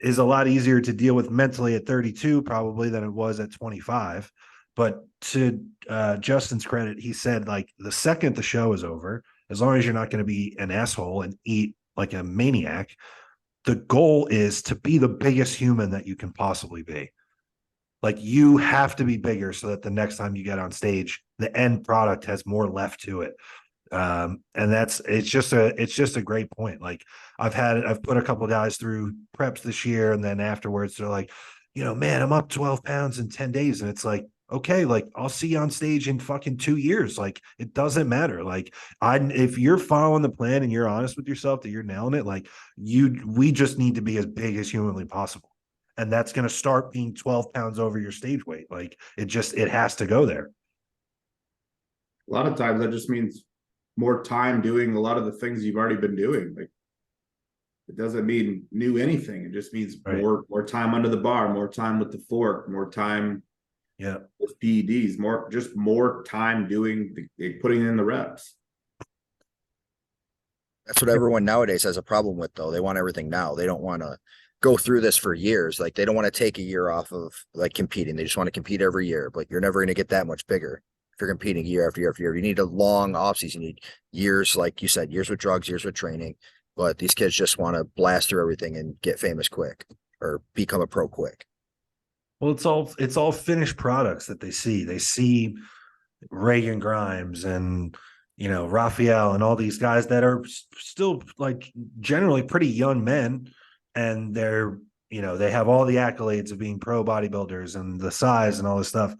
is a lot easier to deal with mentally at 32 probably than it was at 25. But to Justin's credit, he said, like, the second the show is over, as long as you're not going to be an asshole and eat like a maniac, the goal is to be the biggest human that you can possibly be. Like, you have to be bigger so that the next time you get on stage, the end product has more left to it. And it's just a great point. Like, I've put a couple of guys through preps this year, and then afterwards they're like, man, I'm up 12 pounds in 10 days. And it's like, okay, like, I'll see you on stage in fucking 2 years. Like, it doesn't matter. Like, if you're following the plan and you're honest with yourself that you're nailing it, like, we just need to be as big as humanly possible. And that's going to start being 12 pounds over your stage weight. Like, it has to go there. A lot of times that just means more time doing a lot of the things you've already been doing. Like, it doesn't mean new anything. It just means more time under the bar, more time with the fork, more time with PEDs, more time putting in the reps. That's what everyone nowadays has a problem with, though. They want everything now. They don't want to go through this for years. Like, they don't want to take a year off of like competing. They just want to compete every year. But you're never going to get that much bigger if you're competing year after year after year. You need a long off season. You need years, like you said, years with drugs, years with training. But these kids just want to blast through everything and get famous quick or become a pro quick. Well, it's all finished products that they see. They see Reagan Grimes and Raphael and all these guys that are still like generally pretty young men, and they're, they have all the accolades of being pro bodybuilders and the size and all this stuff.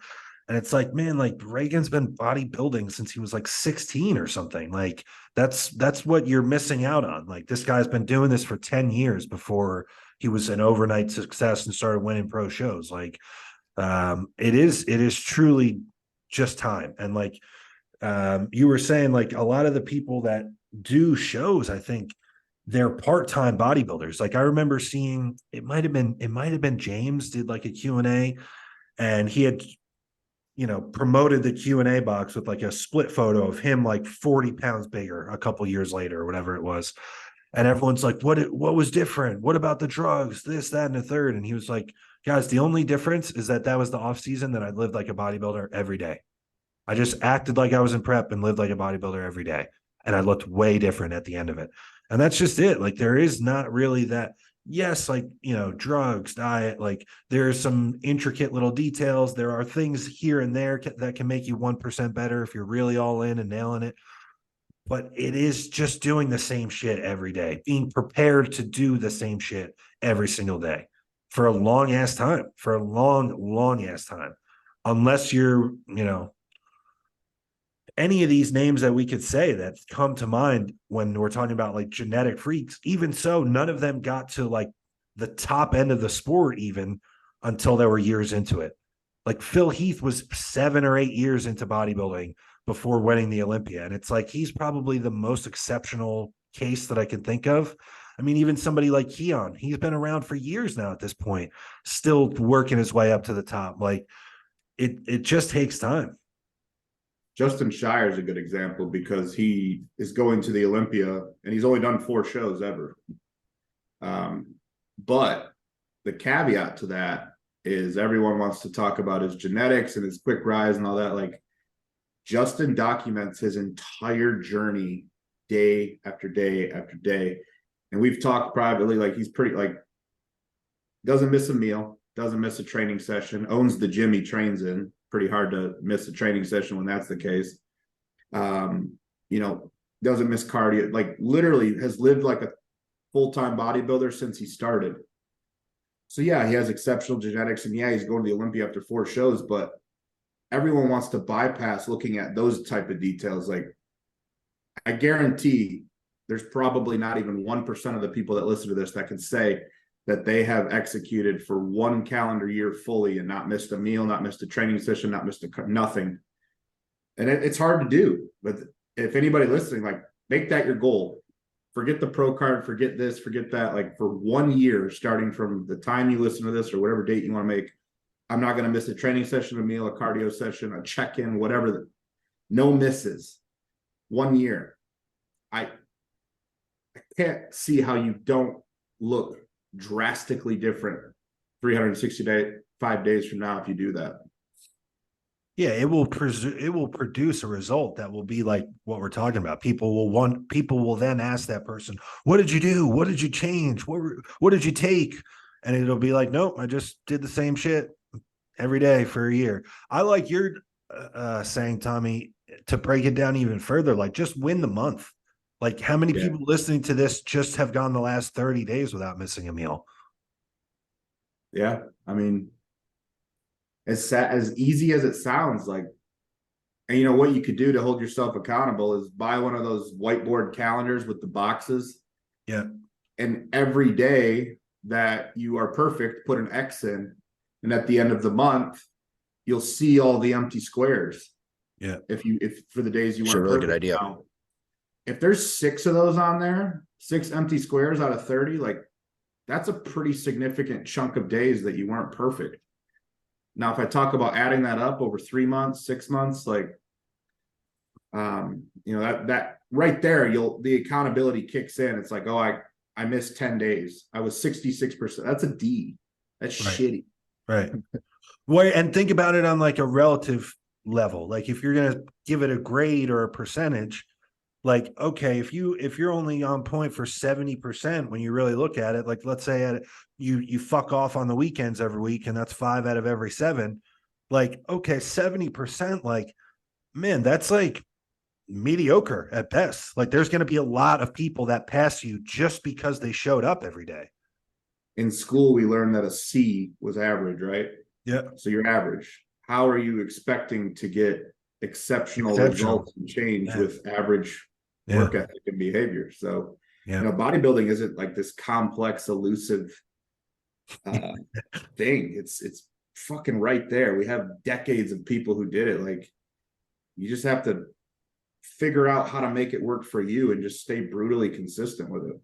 And it's like, man, like Reagan's been bodybuilding since he was like 16 or something. Like that's what you're missing out on. Like this guy's been doing this for 10 years before he was an overnight success and started winning pro shows. Like it is truly just time. And like you were saying, like a lot of the people that do shows, I think they're part-time bodybuilders. Like I remember seeing, it might have been James did like a Q&A, and he had, promoted the Q&A box with like a split photo of him like 40 pounds bigger a couple years later or whatever it was. And everyone's like, what was different? What about the drugs? This, that, and the third. And he was like, guys, the only difference is that was the off season that I lived like a bodybuilder every day. I just acted like I was in prep and lived like a bodybuilder every day. And I looked way different at the end of it. And that's just it. Like there is not really that. Yes, like, drugs, diet, like there's some intricate little details. There are things here and there that can make you 1% better if you're really all in and nailing it. But it is just doing the same shit every day, being prepared to do the same shit every single day for a long ass time, long ass time. Unless you're, any of these names that we could say that come to mind when we're talking about like genetic freaks, even so, none of them got to like the top end of the sport even until they were years into it. Like Phil Heath was 7 or 8 years into bodybuilding before winning the Olympia. And it's like, he's probably the most exceptional case that I can think of. I mean, even somebody like Keon, he's been around for years now at this point, still working his way up to the top. Like it just takes time. Justin Shire is a good example because he is going to the Olympia and he's only done 4 shows ever. But the caveat to that is everyone wants to talk about his genetics and his quick rise and all that. Like Justin documents his entire journey day after day after day. And we've talked privately, like he's pretty, like, doesn't miss a meal, doesn't miss a training session, owns the gym he trains in. Pretty hard to miss a training session when that's the case. Doesn't miss cardio, like literally has lived like a full-time bodybuilder since he started. So yeah, he has exceptional genetics, and yeah, he's going to the Olympia after 4 shows, but everyone wants to bypass looking at those type of details. Like I guarantee there's probably not even 1% of the people that listen to this that can say that they have executed for 1 calendar year fully and not missed a meal, not missed a training session, not missed nothing. And it's hard to do. But if anybody listening, like make that your goal. Forget the pro card, forget this, forget that. Like for 1 year, starting from the time you listen to this or whatever date you want to make, I'm not going to miss a training session, a meal, a cardio session, a check-in, whatever. No misses. 1 year. I can't see how you don't look drastically different 365 days from now if you do that. Yeah, it will produce a result that will be like what we're talking about. People will then ask that person, what did you do? What did you change? What did you take? And it'll be like, nope, I just did the same shit every day for a year. I like your saying, Tommy, to break it down even further, like just win the month. Like how many people listening to this just have gone the last 30 days without missing a meal? Yeah. I mean, as easy as it sounds, like, and what you could do to hold yourself accountable is buy one of those whiteboard calendars with the boxes. Yeah. And every day that you are perfect, put an X in. And at the end of the month, you'll see all the empty squares. Yeah. If for the days you want. Really good idea. Now, if there's 6 of those on there, 6 empty squares out of 30, like that's a pretty significant chunk of days that you weren't perfect. Now, if I talk about adding that up over 3 months, 6 months, like, that right there, the accountability kicks in. It's like, oh, I missed 10 days. I was 66%. That's a D. That's shitty. Right. Well, and think about it on like a relative level. Like if you're going to give it a grade or a percentage, like, okay, if you're only on point for 70% when you really look at it, like let's say you fuck off on the weekends every week and that's 5 out of every 7, like, okay, 70%, like, man, that's like mediocre at best. Like there's going to be a lot of people that pass you just because they showed up every day. In school, we learned that a C was average, right? Yeah. So you're average. How are you expecting to get exceptional results and change with average work ethic and behavior? So, bodybuilding isn't like this complex, elusive thing. It's fucking right there. We have decades of people who did it. Like, you just have to figure out how to make it work for you and just stay brutally consistent with it.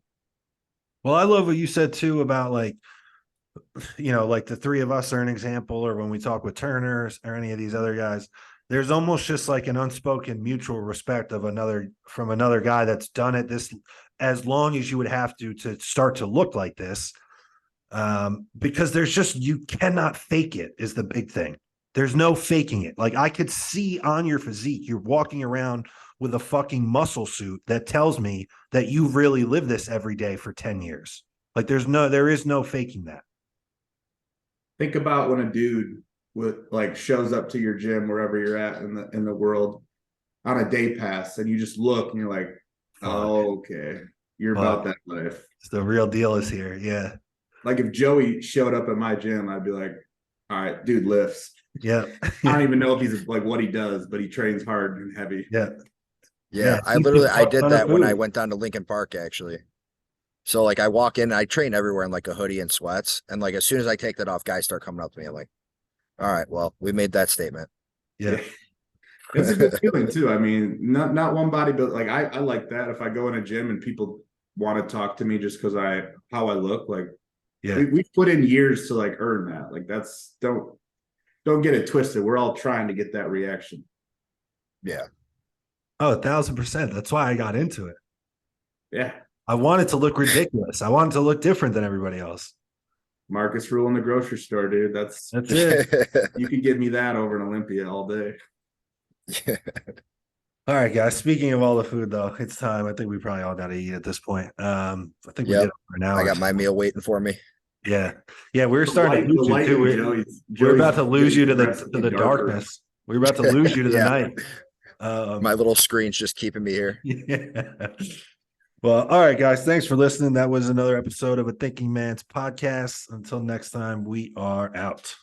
Well, I love what you said too about like, like the three of us are an example, or when we talk with Turner or any of these other guys, there's almost just like an unspoken mutual respect of another guy that's done it this as long as you would have to start to look like this. Because you cannot fake it is the big thing. There's no faking it. Like I could see on your physique, you're walking around with a fucking muscle suit that tells me that you really live this every day for 10 years. Like there is no faking that. Think about when a dude shows up to your gym wherever you're at in the world on a day pass, and you just look and you're like, oh, okay, you're about that life. The real deal is here. Yeah. Like if Joey showed up at my gym, I'd be like, all right, dude lifts. Yeah. I don't even know if he's like what he does, but he trains hard and heavy. Yeah. Yeah. I did that when I went down to Lincoln Park, actually. So like I walk in, I train everywhere in like a hoodie and sweats. And like, as soon as I take that off, guys start coming up to me. I'm like, all right, well, we made that statement. Yeah. It's a good feeling too. I mean, not one bodybuilder. Like I like that. If I go in a gym and people want to talk to me just because how I look, like, we've put in years to like earn that. Like that's don't get it twisted. We're all trying to get that reaction. Yeah. Oh, 1,000%. That's why I got into it. Yeah. I wanted to look ridiculous. I wanted to look different than everybody else. Marcus rule in the grocery store, dude. That's it. You could give me that over in Olympia all day. Yeah. All right, guys. Speaking of all the food, though, it's time. I think we probably all got to eat at this point. I think we did it for an hour. I got my meal waiting for me. Yeah. We're starting to lose you too. We're about to lose you to the darkness. We're about to lose you to the night. My little screen's just keeping me here. Yeah. Well, all right, guys. Thanks for listening. That was another episode of A Thinking Man's Podcast. Until next time, we are out.